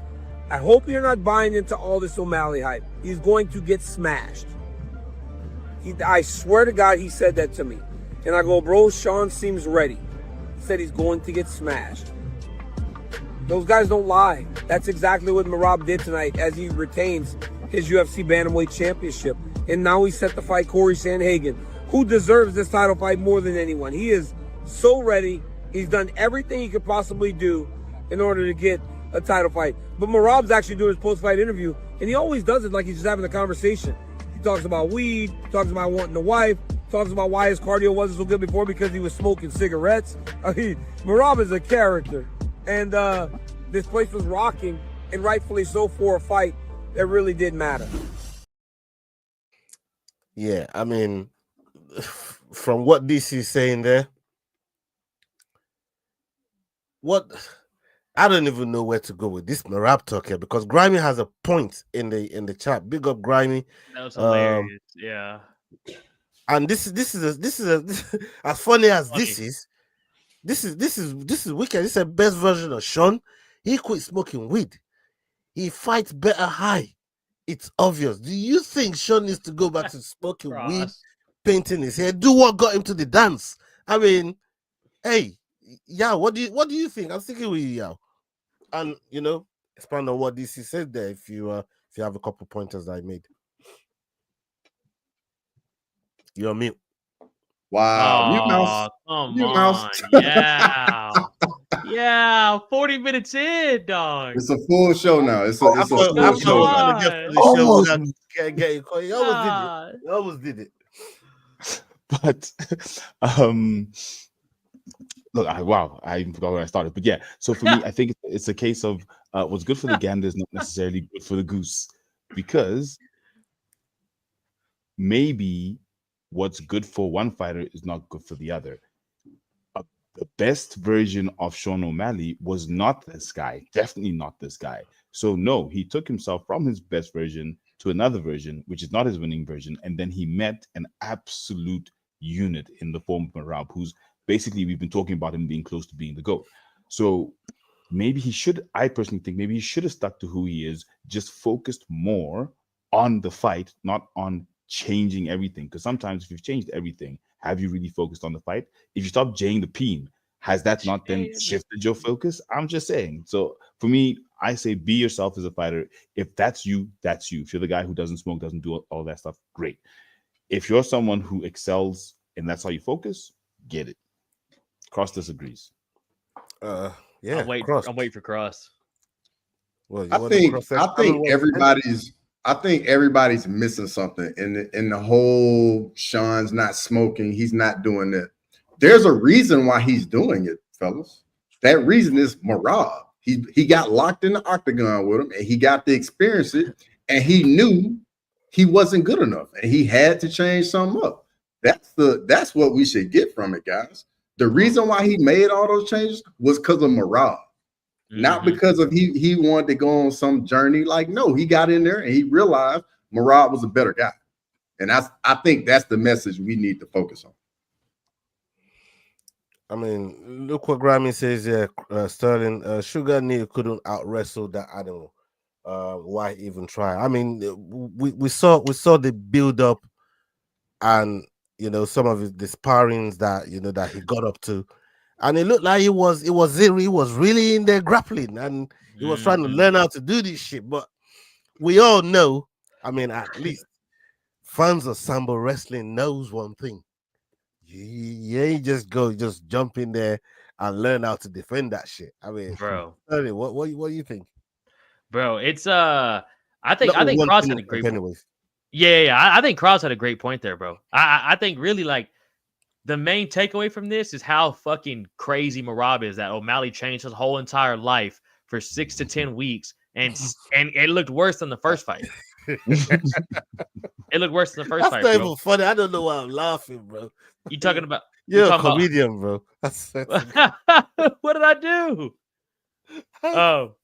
I hope you're not buying into all this O'Malley hype. He's going to get smashed. I swear to God, he said that to me. And I go, bro, Sean seems ready. He said he's going to get smashed. Those guys don't lie. That's exactly what Merab did tonight as he retains his UFC Bantamweight Championship. And now he's set to fight Cory Sandhagen, who deserves this title fight more than anyone. He is so ready. He's done everything he could possibly do in order to get a title fight. But Merab's actually doing his post-fight interview, and he always does it like he's just having a conversation. He talks about weed, talks about wanting a wife, talks about why his cardio wasn't so good before because he was smoking cigarettes. I mean, Merab is a character. And this place was rocking, and rightfully so, for a fight that really did matter. Yeah, I mean, from what DC is saying there, I don't even know where to go with this Merab talk here, because Grimy has a point in the chat. Big up Grimy. That was hilarious. Yeah. And this is as funny as this is wicked. This is the best version of Sean. He quit smoking weed. He fights better high. It's obvious. Do you think Sean needs to go back to smoking weed, painting his hair, do what got him to the dance? I mean, hey, yeah, what do you think? I'm thinking with you, yeah. And expand on what DC said there if you have a couple pointers that I made. You're mute. Wow. Come on. Yeah. Yeah. 40 minutes in, dog. It's a full show now. It's a full show. You almost did it. But look, I even forgot where I started. But yeah, so for me, I think it's a case of what's good for the gander is not necessarily good for the goose, because maybe what's good for one fighter is not good for the other. The best version of Sean O'Malley was not this guy, definitely not this guy. So no, he took himself from his best version to another version, which is not his winning version, and then he met an absolute unit in the form of Merab, who's basically, we've been talking about him being close to being the GOAT. So maybe I personally think maybe he should have stuck to who he is, just focused more on the fight, not on changing everything. Because sometimes if you've changed everything, have you really focused on the fight? If you stop jaying the peen, has that not then shifted your focus? I'm just saying. So for me, I say be yourself as a fighter. If that's you, that's you. If you're the guy who doesn't smoke, doesn't do all that stuff, great. If you're someone who excels and that's how you focus, get it. Cross disagrees. Yeah, I'm waiting for Cross. Well, I think everybody's missing something in the whole Sean's not smoking, he's not doing it. There's a reason why he's doing it, fellas. That reason is Merab. He got locked in the octagon with him, and he got to experience it, and he knew he wasn't good enough, and he had to change something up. That's what we should get from it, guys. The reason why he made all those changes was because of Merab. Not because of he wanted to go on some journey. Like, no, he got in there and he realized Merab was a better guy. And I think that's the message we need to focus on. I mean, look what Grammy says here, Sterling. Sugar Neil couldn't out wrestle that animal. Why even try? I mean, we saw the build up, and some of the sparrings that that he got up to, and it looked like he was really in there grappling, and he was trying to learn how to do this shit. But we all know, I mean, at least fans of Sambo wrestling knows one thing. You ain't just jump in there and learn how to defend that shit. I mean, bro, what do you think, bro? It's I think Cross had a great point. Yeah, I think Cross had a great point there, bro. I think really like the main takeaway from this is how fucking crazy Merab is. That O'Malley changed his whole entire life for 6 to 10 weeks, and it looked worse than the first fight. It looked worse than the first fight. That's not even funny. I don't know why I'm laughing, bro. You talking about? You're a comedian, bro. What did I do? Oh,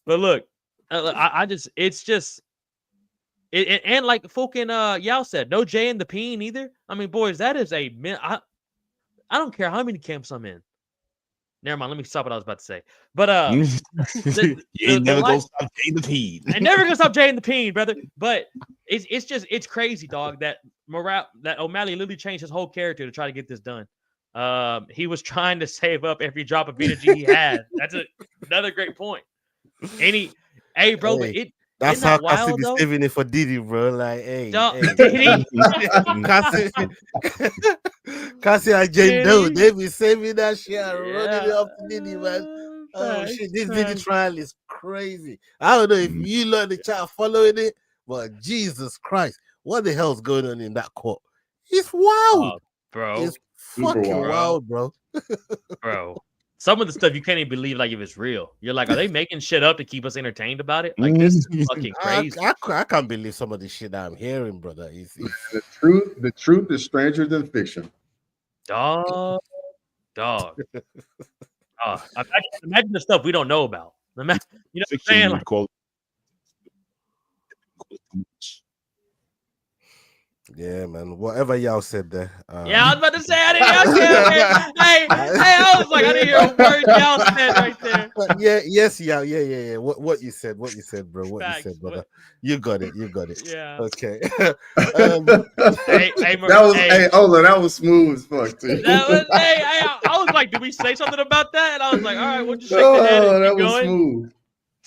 but look, it's just. And like fucking Yao said, no J in the peen either. I mean, boys, that is I don't care how many camps I'm in. Never mind. Let me stop what I was about to say. But you never gonna stop J in the peen. I never gonna stop J in the peen, brother. But it's crazy, dog. That O'Malley literally changed his whole character to try to get this done. He was trying to save up every drop of energy he had. That's another great point. Hey, bro, That's Isn't how that Cassie wild, be though? saving it for Diddy, bro. Like, hey, Diddy. Cassie, Cassie and Jane Doe, they be saving that shit and running it up to Diddy, man. Oh shit, this Diddy trial is crazy. I don't know if you learn the chat following it, but Jesus Christ, what the hell's going on in that court? It's wild, bro. It's fucking wild, bro. Bro. Some of the stuff you can't even believe like if it's real. You're like, are they making shit up to keep us entertained about it? Like this is fucking crazy. I can't believe some of the shit that I'm hearing, brother. The truth is stranger than fiction. Dog. Imagine the stuff we don't know about. Imagine, you know what I'm saying? Like, yeah, man. Whatever y'all said there. Yeah, I was about to say I didn't hear. Hey, I was like, I didn't hear a word y'all said right there. Yeah. What you said, bro. What Facts, you said, brother. You got it. Yeah. Okay. Hey, Ola, that was smooth as fuck, too. I was like, did we say something about that? And I was like, all right, we'll just shake the head and keep going. Smooth.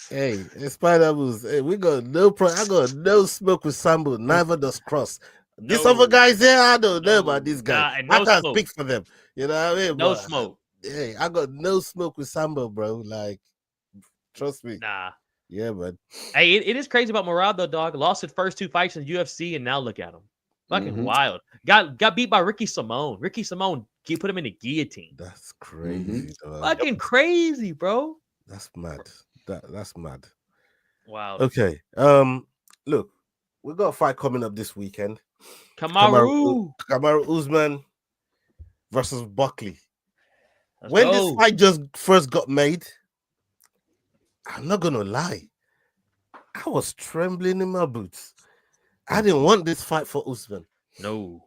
Hey, in spite of us, hey, we got I got no smoke with Sambo, neither does Cross. These other guys here, I don't know about these guys. I can't speak for them. You know what I mean? No smoke. Hey, I got no smoke with Sambo, bro. Like, trust me. Nah. Yeah, man. Hey, it is crazy about Merab though, dog. Lost his first 2 fights in UFC, and now look at him. Fucking wild. Got beat by Ricky Simone. Ricky Simone put him in the guillotine. That's crazy. Fucking crazy, bro. That's mad. That's mad. Wow. Okay. Look, we got a fight coming up this weekend. Kamaru Usman versus Buckley. When this fight just first got made, I'm not gonna lie, I was trembling in my boots. I didn't want this fight for Usman. No.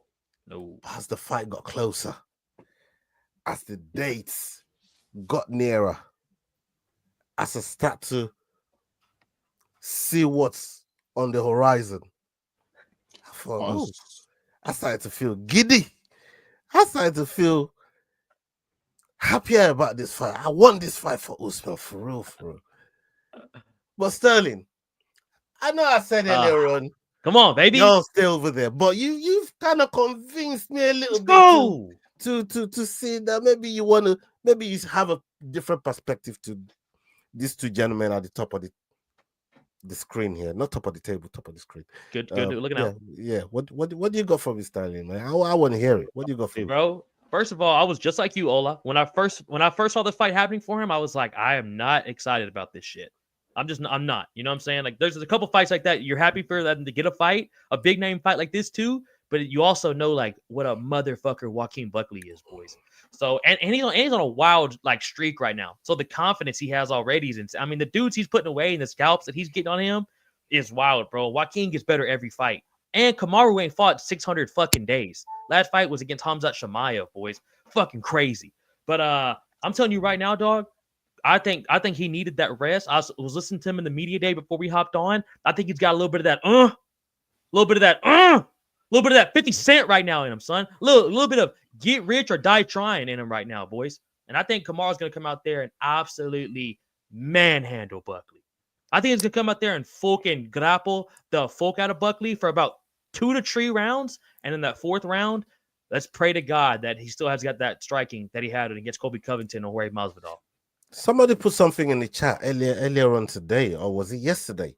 As the fight got closer, as the dates got nearer, as I start to see what's on the horizon, I thought, I started to feel giddy. I started to feel happier about this fight. I want this fight for Usman, for real. But Sterling, I know I said earlier on, come on, baby, you're still over there, but you've kind of convinced me a little bit to see that maybe you have a different perspective to these two gentlemen at the top of the screen here, not top of the table, top of the screen. Good. Looking out. Yeah. What do you got from this, Sterling, man? I want to hear it. What do you got from me, bro? First of all, I was just like you, Ola. When I first saw the fight happening for him, I was like, I am not excited about this shit. I'm not. You know what I'm saying? Like, there's a couple fights like that. You're happy for them to get a fight, a big name fight like this too. But you also know like what a motherfucker Joaquin Buckley is, boys. So and he's on a wild like streak right now. So the confidence he has already is insane. I mean, the dudes he's putting away and the scalps that he's getting on him is wild, bro. Joaquin gets better every fight. And Kamaru ain't fought 600 fucking days. Last fight was against Khamzat Chimaev, boys. Fucking crazy. But I'm telling you right now, dog, I think he needed that rest. I was listening to him in the media day before we hopped on. I think he's got a little bit of that, a little bit of that 50 Cent right now in him, son. A little bit of get rich or die trying in him right now, boys. And I think Kamaru's going to come out there and absolutely manhandle Buckley. I think he's going to come out there and fucking grapple the fuck out of Buckley for about 2 to 3 rounds. And in that 4th round, let's pray to God that he still has got that striking that he had against Colby Covington or Jorge Masvidal. Somebody put something in the chat earlier on today, or was it yesterday?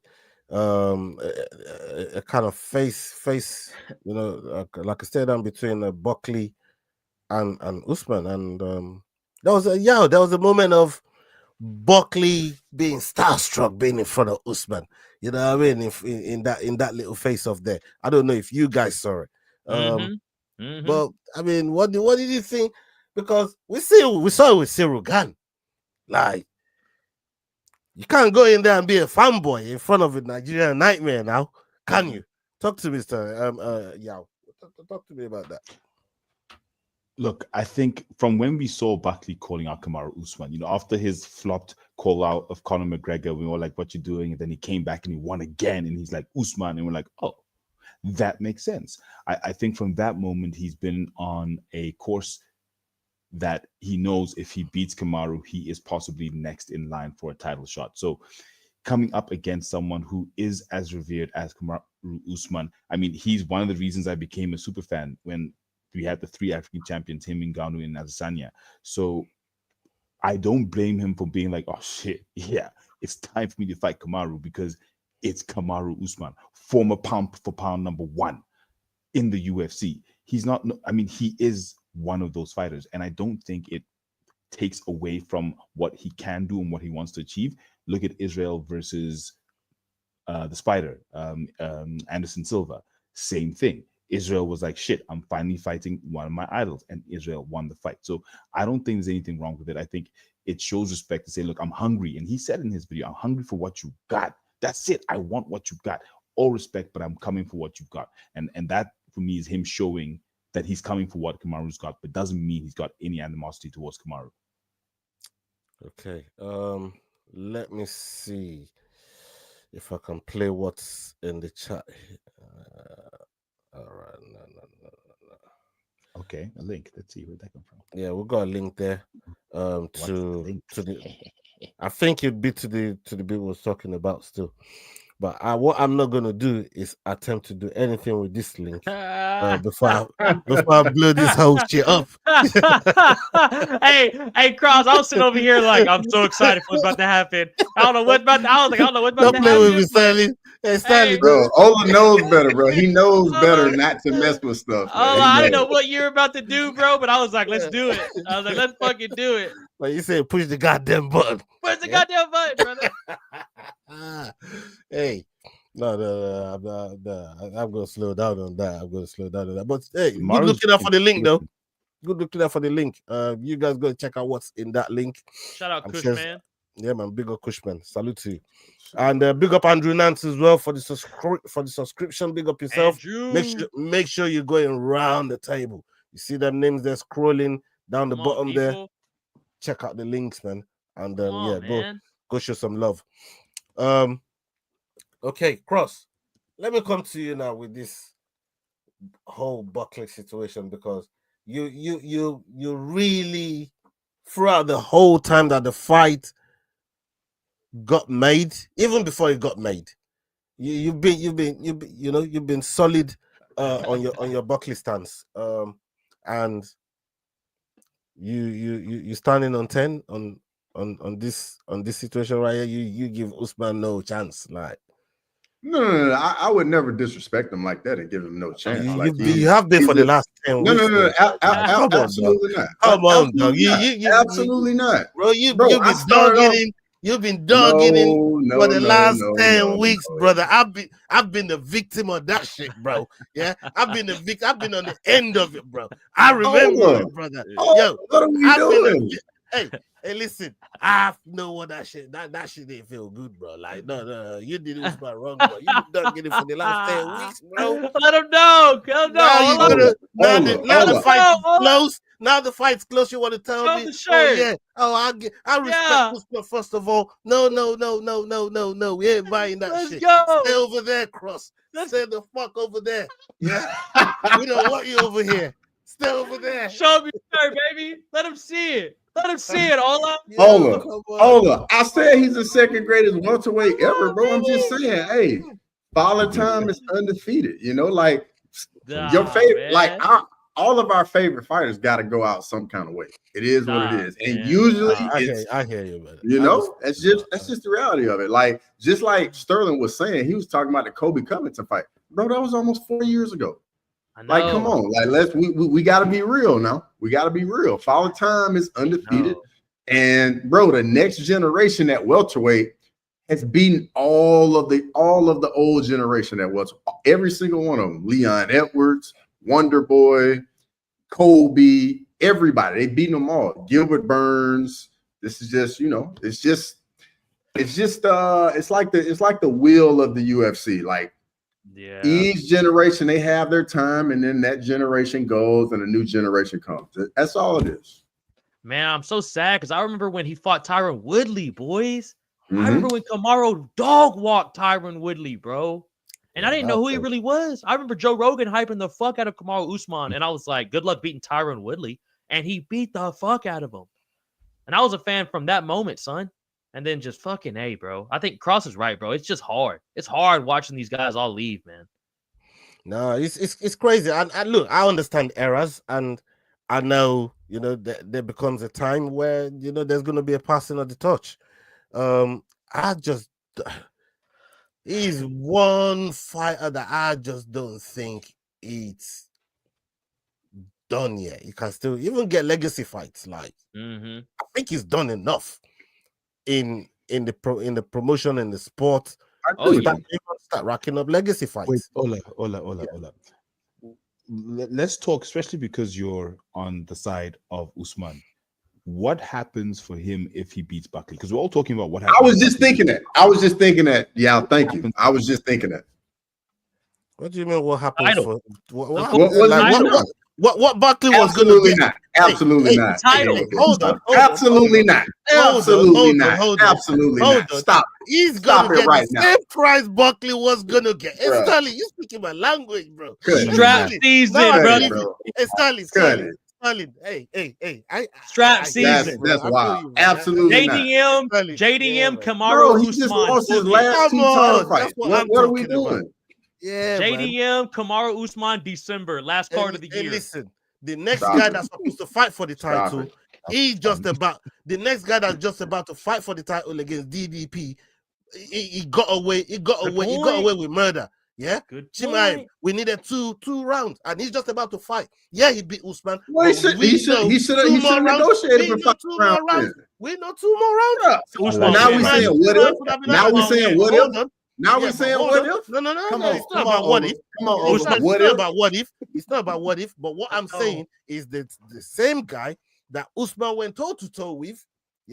A kind of face, you know, like a stare down between Buckley and Usman, and there was a moment of Buckley being starstruck, being in front of Usman. You know what I mean? In that little face off there. I don't know if you guys saw it. But I mean, what did you think? Because we saw it with Cyril Gane. Like, you can't go in there and be a fanboy in front of a Nigerian nightmare now, can you? Talk to Mr. Yao. Talk to me about that. Look, I think from when we saw Buckley calling out Kamaru Usman, you know, after his flopped call out of Conor McGregor, we were like, what you doing? And then he came back and he won again. And he's like, Usman. And we're like, oh, that makes sense. I think from that moment, he's been on a course that he knows if he beats Kamaru, he is possibly next in line for a title shot. So coming up against someone who is as revered as Kamaru Usman. I mean, he's one of the reasons I became a super fan when we had the 3 African champions, him, Ngannou, and Adesanya. So I don't blame him for being like, oh shit, yeah, it's time for me to fight Kamaru, because it's Kamaru Usman, former pound for pound number 1 in the UFC. He's not, I mean, he is one of those fighters, and I don't think it takes away from what he can do and what he wants to achieve. Look at Israel versus the Spider, Anderson Silva. Same thing. Israel was like, shit, I'm finally fighting one of my idols, and Israel won the fight. So I don't think there's anything wrong with it. I think it shows respect to say, look, I'm hungry. And he said in his video, I'm hungry for what you got. That's it. I want what you got. All respect, but I'm coming for what you got. And that for me is him showing that he's coming for what Kamaru's got, but doesn't mean he's got any animosity towards Kamaru. Okay. Let me see if I can play what's in the chat. All right. No. Okay, a link. Let's see where that comes from. Yeah, we got a link there. To the I think it'd be to the bit we're talking about still. But what I'm not gonna do is attempt to do anything with this link before I blow this whole shit up. hey, Cross, I was sitting over here like I'm so excited for what's about to happen. I don't know what's about to happen. Don't play with me, Stanley. Hey, Stanley, bro. Ola knows better, bro. He knows better not to mess with stuff. I didn't know what you're about to do, bro, but I was like, let's do it. I was like, let's fucking do it. Like you said, push the goddamn button. Push the goddamn button, brother. Hey, no, I'm gonna slow down on that. But hey, good looking out for the link, though. Good looking out for the link. You guys go check out what's in that link. Shout out, Cushman. Yeah, man, big up Cushman. Salute to you. And big up Andrew Nance as well for the subscription. Big up yourself. Andrew. Make sure you're going around the table. You see them names there scrolling down the bottom there. Check out the links, man. And go show some love. Okay, Cross. Let me come to you now with this whole Buckley situation, because you really, throughout the whole time that the fight got made, even before it got made, you've been solid on your Buckley stance, and you standing on 10 on this situation right here. You give Usman no chance, like. No. I would never disrespect him like that and give him no chance. You have been for the last 10 weeks. No. Absolutely not. Come on, dog. Absolutely not. Bro, you've been dogging him for the last 10 weeks, brother. I've been the victim of that shit, bro. Yeah, I've been the victim. I've been on the end of it, bro. I remember it, brother. Yo, what are we doing? Hey, listen, I know what that shit didn't feel good, bro. Like, no, you did it wrong, bro. You been dogging it for the last 10 weeks, bro. Let him know. Now the fight's close. Now the fight's close. You want to tell me? Oh yeah. Oh, I respect Usman first of all. No. We ain't buying that shit. Go. Stay over there, Cross. Stay the fuck over there. Yeah. We don't want you over here. Stay over there. Show me your shirt, baby. Let him see it. Let him see it, Ola. Ola. I said he's the second greatest welterweight ever, bro. I'm just saying, hey, Father Time is undefeated. You know, like your favorite, man. Like all of our favorite fighters got to go out some kind of way. It is what it is, and usually I hear you, man. You know, that's just the reality of it. Like just like Sterling was saying, he was talking about the Kobe Covington fight, bro. That was almost 4 years ago. Like, come on, like we got to be real now. We got to be real. Father Time is undefeated, and bro, the next generation at welterweight has beaten all of the old generation at welterweight. Every single one of them. Leon Edwards, Wonder Boy, Kobe, everybody. They've beaten them all. Gilbert Burns. This is just, it's like the wheel of the UFC. Like. Yeah. Each generation they have their time, and then that generation goes, and a new generation comes. That's all it is. Man, I'm so sad because I remember when he fought Tyron Woodley, boys. Mm-hmm. I remember when Kamaru dog walked Tyron Woodley, bro. And I didn't know who he really was. I remember Joe Rogan hyping the fuck out of Kamaru Usman, and I was like, "Good luck beating Tyron Woodley," and he beat the fuck out of him. And I was a fan from that moment, son. And then just fucking A, bro. I think Cross is right, bro. It's just hard. It's hard watching these guys all leave, man. No, it's crazy. And look, I understand errors, and I know, you know, there becomes a time where, you know, there's going to be a passing of the torch. He's one fighter that I just don't think it's done yet. You can still even get legacy fights. Like, I think he's done enough in the promotion and the sport. Start racking up legacy fights. Wait, Ola. Let's talk, especially because you're on the side of Usman. What happens for him if he beats Buckley? Because we're all talking about what happens. I was just thinking that. Yeah, thank you. I was just thinking that. What do you mean? What happens? What Buckley was going to get? Absolutely not. Hold on. Absolutely not. Absolutely not. Stop. He's going to get the same price Buckley was going to get. Hey, Stanley, you speaking my language, bro. Strap season, bro. Hey, Stanley. Hey. Strap season. That's wild. Absolutely not. JDM, Kamaru, he just lost his last 2 title fights. What are we doing? Yeah, JDM, Kamaru Usman, December, last card of the year. Listen, the next guy that's supposed to fight for the title, the next guy that's just about to fight for the title against DDP. He got away with murder. Yeah, Chimaev, we needed two rounds, and he's just about to fight. Yeah, he beat Usman. Well, he should have negotiated for 5 rounds. We know 2 more rounds. Now we saying what if? Now we saying what if? Now we're saying what if? No. It's not about what if. It's not about what if. It's not about what if. But what I'm saying is that the same guy that Usman went toe-to-toe with,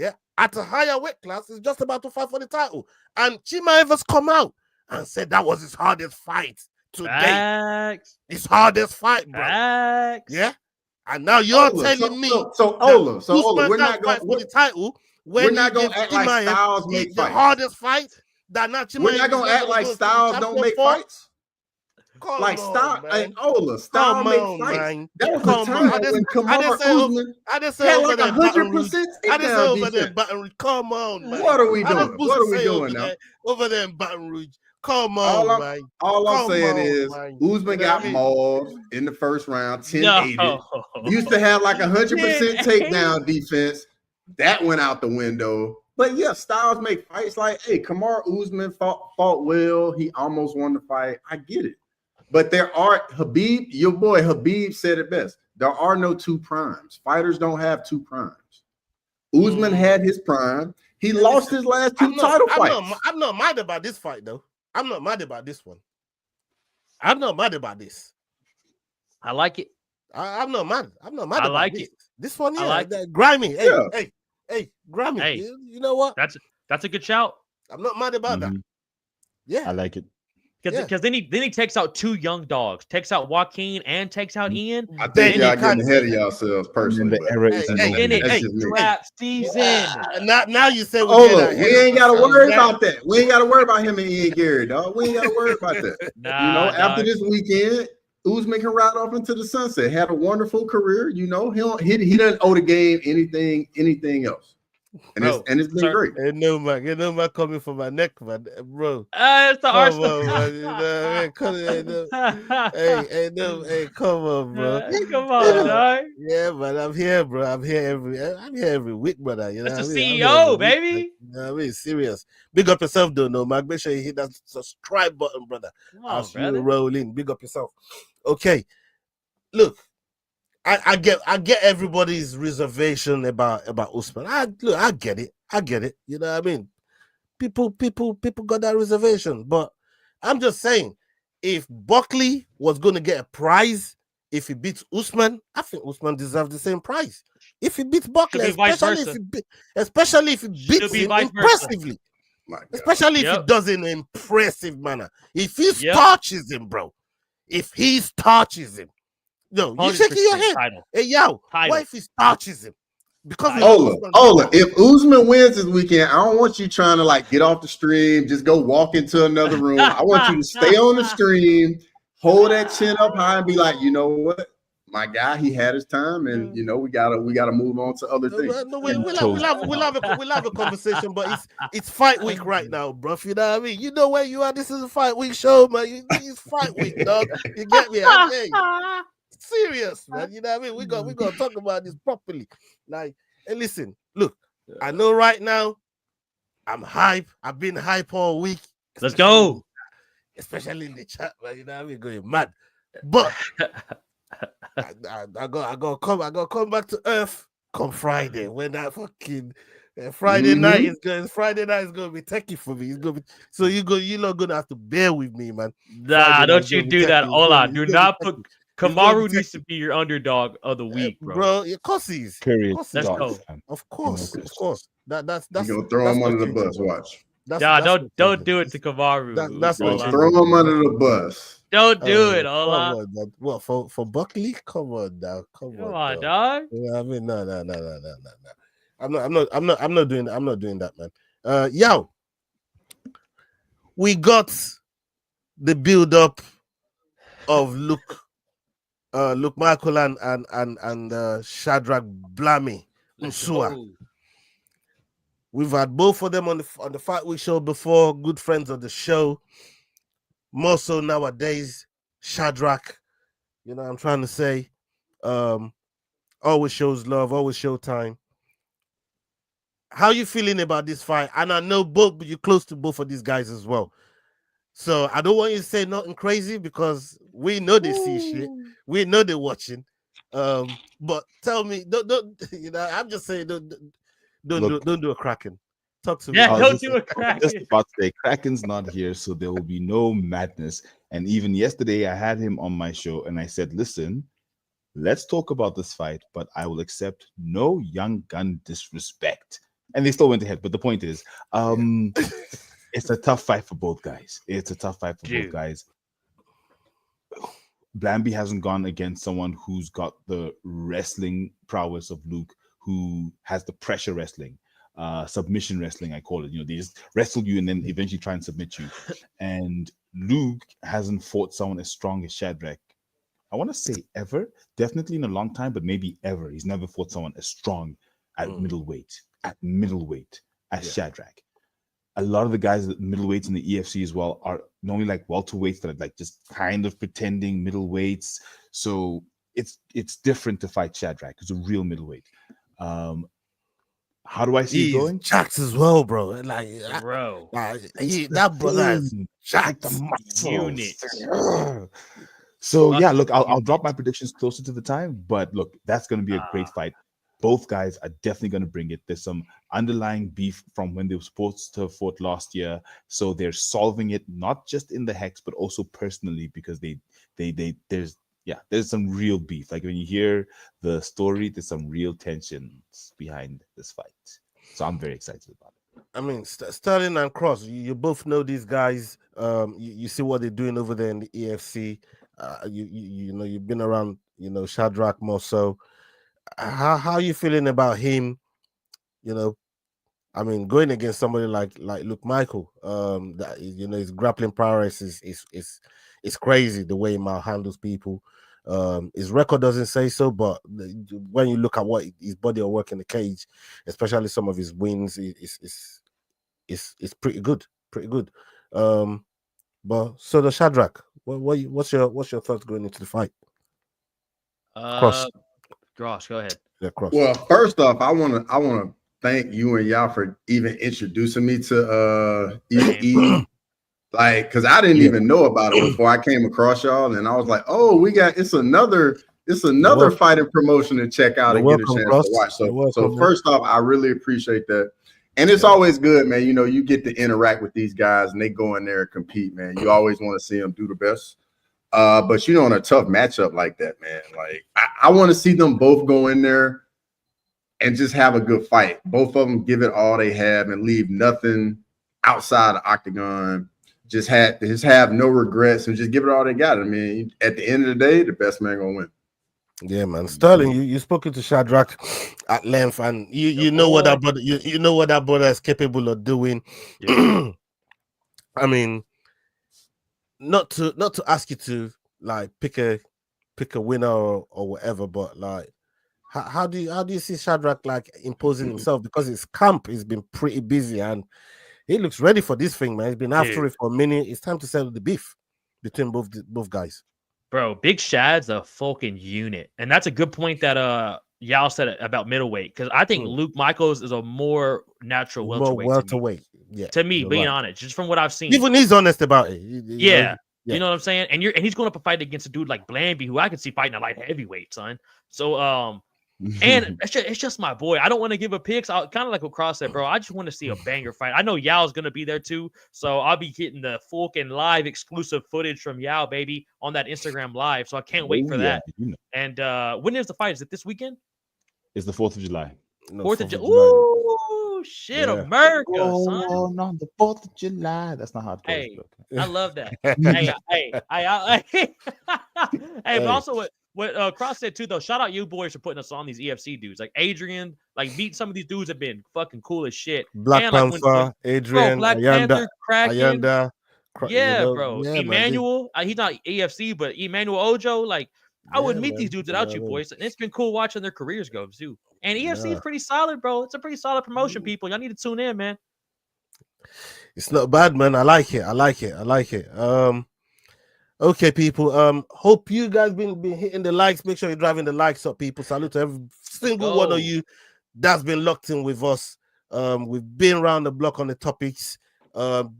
at a higher weight class, is just about to fight for the title. And Chimaev has come out and said that was his hardest fight today. His hardest fight, bro. Yeah? And now you're telling me Ola, we're not going for the title. We're not going to act like Styles make fights. The hardest fight. We're not gonna act like Styles don't make fights. Like Styles and Ola, Styles make fights. That was the time when Kamaru Usman had like 100%. I just say over there, Baton Rouge. Come on, man. What are we doing? What are we doing now? Over there in Baton Rouge. Come on, man. All I'm saying is Usman got mauled in the first round, 10-8. Used to have like 100% takedown defense. That went out the window. But yeah, Styles make fights like, hey, Kamaru Usman fought well. He almost won the fight. I get it. But there are Habib, your boy Habib said it best. There are no 2 primes. Fighters don't have 2 primes. Usman had his prime. He lost his last 2 title fights. I'm not mad about this fight, though. I'm not mad about this one. I'm not mad about this. I like it. I'm not mad. I'm not mad I about like this. it. This one, I like grimy. Hey, Grammy. Hey, you know what? That's a good shout. I'm not mad about that. Yeah, I like it. Because then he takes out 2 young dogs, takes out Joaquin and takes out Ian. I think y'all getting ahead of yourselves personally. Trap season. Now you say we ain't got to worry about that. We ain't got to worry about him and Ian Gary, dog. We ain't got to worry about that. After this weekend, Usman can ride off into the sunset. Had a wonderful career, he doesn't owe the game anything else, and it's been great. Ain't no man coming for my neck, man, bro. It's the Arsenal. Hey, come on, bro. Come on, dog. Yeah, but I'm here, bro. I'm here every week, brother. That's the CEO, baby. I mean, serious. Big up yourself, though, no, Mark. Make sure you hit that subscribe button, brother. I'll see you roll in. Big up yourself. Okay, look, I get everybody's reservation about Usman. I get it. You know what I mean? People got that reservation, but I'm just saying, if Buckley was going to get a prize if he beats Usman, I think Usman deserves the same prize. If he beats Buckley, especially if he beats him impressively, especially if he does it in an impressive manner. If he starches him, bro. If he starches him, no, you shaking your head. Hey, yo, what if he starches him? Because Ola, if Usman wins this weekend, I don't want you trying to like get off the stream, just go walk into another room. I want you to stay on the stream, hold that chin up high, and be like, you know what? my guy, he had his time, and you know we gotta move on to other things. No, we'll have a conversation, but it's fight week right now, bro. You know what I mean? You know where you are. This is a fight week show, man. It's fight week, dog. You get me? Hey, serious, man. You know what I mean? We gonna talk about this properly. Like, hey, listen, look, I know right now I'm hype. I've been hype all week. Let's go. Especially in the chat, man. You know what I mean? Going mad. But I gotta come back to earth come Friday when that fucking Friday night is going. Friday night is gonna be techie for me. It's gonna be, so you're not gonna have to bear with me, man. Nah, don't you do that. Hola, do not put Kamaru needs to be your underdog of the week, bro. Your cussies. Let's go. Of course. That's you gonna throw him under the bus. Watch. Don't do it to Kamaru. That's what throw him under the bus. Don't do it, Ola. What for Buckley? Come on now. Come on, dog. You know what I mean? No. I'm not doing that, man. Yo, we got the build up of Luke Michael and Shadrach Blamey Usua. We've had both of them on the Fight Week show before, good friends of the show. More so nowadays, Shadrach, you know what I'm trying to say. Always shows love, always show time. How you feeling about this fight? And I know both, but you're close to both of these guys as well. So I don't want you to say nothing crazy because we know they see shit. We know they're watching. But tell me, don't you know, I'm just saying don't do a Kraken. Talk to me. Yeah, don't do a Kraken. Just about to say, Kraken's not here, so there will be no madness. And even yesterday, I had him on my show, and I said, listen, let's talk about this fight, but I will accept no young gun disrespect. And they still went ahead. But the point is, it's a tough fight for both guys. Both guys. Blamby hasn't gone against someone who's got the wrestling prowess of Luke, who has the pressure wrestling. Submission wrestling, I call it. You know, they just wrestle you and then eventually try and submit you. And Luke hasn't fought someone as strong as Shadrach. I want to say ever, definitely in a long time, but maybe ever. He's never fought someone as strong at middleweight as Shadrach. A lot of the guys at middleweights in the EFC as well are normally like welterweights that are like just kind of pretending middleweights. So it's different to fight Shadrach. It's a real middleweight. How do I see it going? Jax as well, bro. Like, bro, that brother is Jax unit. So yeah, look, I'll drop my predictions closer to the time, but look, that's going to be a great fight. Both guys are definitely going to bring it. There's some underlying beef from when they were supposed to have fought last year, so they're solving it not just in the hex, but also personally because there's some real beef. Like when you hear the story, there's some real tensions behind this fight. So I'm very excited about it. I mean, Sterling and Cross, you both know these guys. You see what they're doing over there in the EFC. You know, you've been around, you know, Shadrach more so. How are you feeling about him? You know, I mean, going against somebody like Luke Michael, that, you know, his grappling prowess is crazy the way he handles people. His record doesn't say so, but when you look at what his body of work in the cage, especially some of his wins, is pretty good. But so the Shadrach, what's your thoughts going into the fight? Cross, go ahead. Yeah, Cross. Well, first off, I wanna thank you and y'all for even introducing me to E. Like, because I didn't even know about it before I came across y'all, and I was like, "Oh, it's another fighting promotion to check out and get a chance to watch." So first off, I really appreciate that, and it's always good, man. You know, you get to interact with these guys, and they go in there and compete, man. You always want to see them do the best, but you know, in a tough matchup like that, man, like I want to see them both go in there and just have a good fight. Both of them give it all they have and leave nothing outside the octagon. Just have no regrets and just give it all they got. I mean, at the end of the day, the best man gonna win. Yeah, man. Sterling, you spoken to Shadrach at length, and you know what that brother you know what that brother is capable of doing. Yeah. I mean, not to ask you to like pick a pick a winner or whatever. But like, how do you see Shadrach like imposing himself? Because his camp has been pretty busy and he looks ready for this thing, man. He's been after it for a minute. It's time to settle the beef between both guys. Bro, Big Shad's a fucking unit. And that's a good point that Yao said about middleweight, because I think Luke Michaels is a more natural welterweight. To me, being honest, just from what I've seen. Even he's honest about it. Yeah. You know what I'm saying? And he's going up a fight against a dude like Blamby, who I can see fighting a light heavyweight, son. So and it's just my boy. I don't want to give a pick. So kind of like what Cross said, bro. I just want to see a banger fight. I know Yao's gonna be there too, so I'll be getting the fucking live exclusive footage from Yao, baby, on that Instagram live. So I can't wait for that. And when is the fight? Is it this weekend? It's the 4th of July. 4th of July. Ooh, shit, America, son. Oh, on the 4th of July. That's not how it goes. Hey, I love that. Hey, but also what Cross said too, though. Shout out you boys for putting us on these EFC dudes, like Adrian. Like meeting some of these dudes have been fucking cool as shit. Black Panther, Adrian, Black Panther, Kraken. Bro. Yeah, Emmanuel. He's not EFC, but Emmanuel Ojo. Like I wouldn't meet these dudes without you boys. And it's been cool watching their careers go too. And EFC is pretty solid, bro. It's a pretty solid promotion, people. Y'all need to tune in, man. It's not bad, man. I like it. Okay, people. Hope you guys been hitting the likes. Make sure you're driving the likes up, people. Salute to every single one of you that's been locked in with us. We've been around the block on the topics.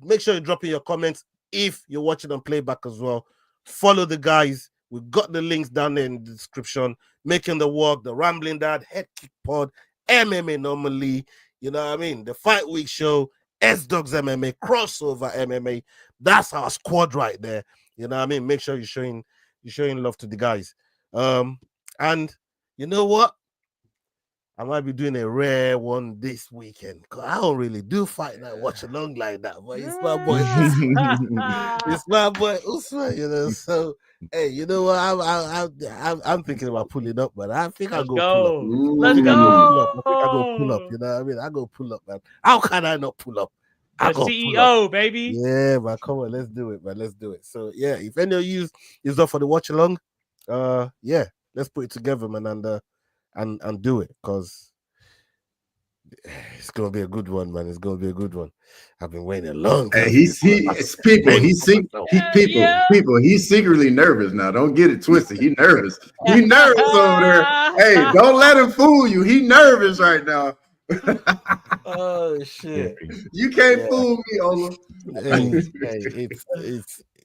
Make sure you're dropping your comments if you're watching on playback as well. Follow the guys. We've got the links down there in the description. Making the Walk, the Rambling Dad, HeadKickPod, MMANomaly. You know what I mean? The Fight Week Show, SDAWGSMMA, Crossover MMA. That's our squad right there. You know what I mean? Make sure you're showing love to the guys. And you know what? I might be doing a rare one this weekend because I don't really do fight night watch along like that. But it's my boy. It's my boy Usman, you know. So hey, you know what? I'm thinking about pulling up, but I think I'll go pull up. Let's go. I think I'll go pull up. You know what I mean? I go pull up, man. How can I not pull up? The CEO, baby. Yeah, man. Come on, let's do it, man. Let's do it. So yeah, if any of you is up for the watch along, yeah, let's put it together, man, and do it, because it's gonna be a good one, man. It's gonna be a good one. I've been waiting a long time. Hey, he's secretly nervous now. Don't get it twisted. He's nervous. He's nervous over there. Hey, don't let him fool you. He nervous right now. Oh shit! You can't fool me, Ola.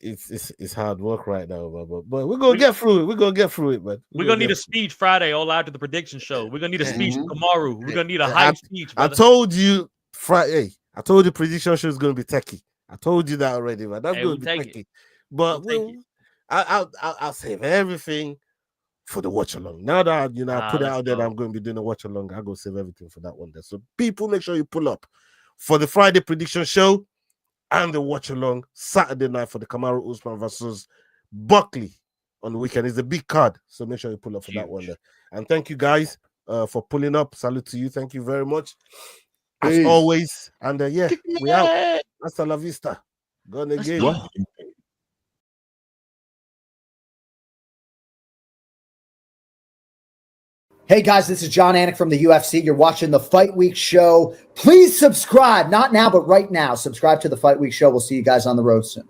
It's hard work right now, but we're gonna get through it. We're gonna get through it, man. We're gonna need a speech Friday, all after the prediction show. We're gonna need a speech tomorrow. We're gonna need a hype speech. Brother. I told you Friday. I told you prediction show is gonna be techie. I told you that already, man. That's gonna be techie. But I'll save everything for the watch along. Now that I put it out there that I'm going to be doing a watch along, I'll go save everything for that one there. So people, make sure you pull up for the Friday prediction show and the watch along Saturday night for the Kamaru Usman versus Buckley on the weekend. It's a big card, so make sure you pull up for that one there. And thank you guys for pulling up. Salute to you. Thank you very much as always. And yeah, we out. Hasta la vista. Gone again. Hey guys, this is John Anik from the UFC. You're watching the Fight Week Show. Please subscribe. Not now, but right now. Subscribe to the Fight Week Show. We'll see you guys on the road soon.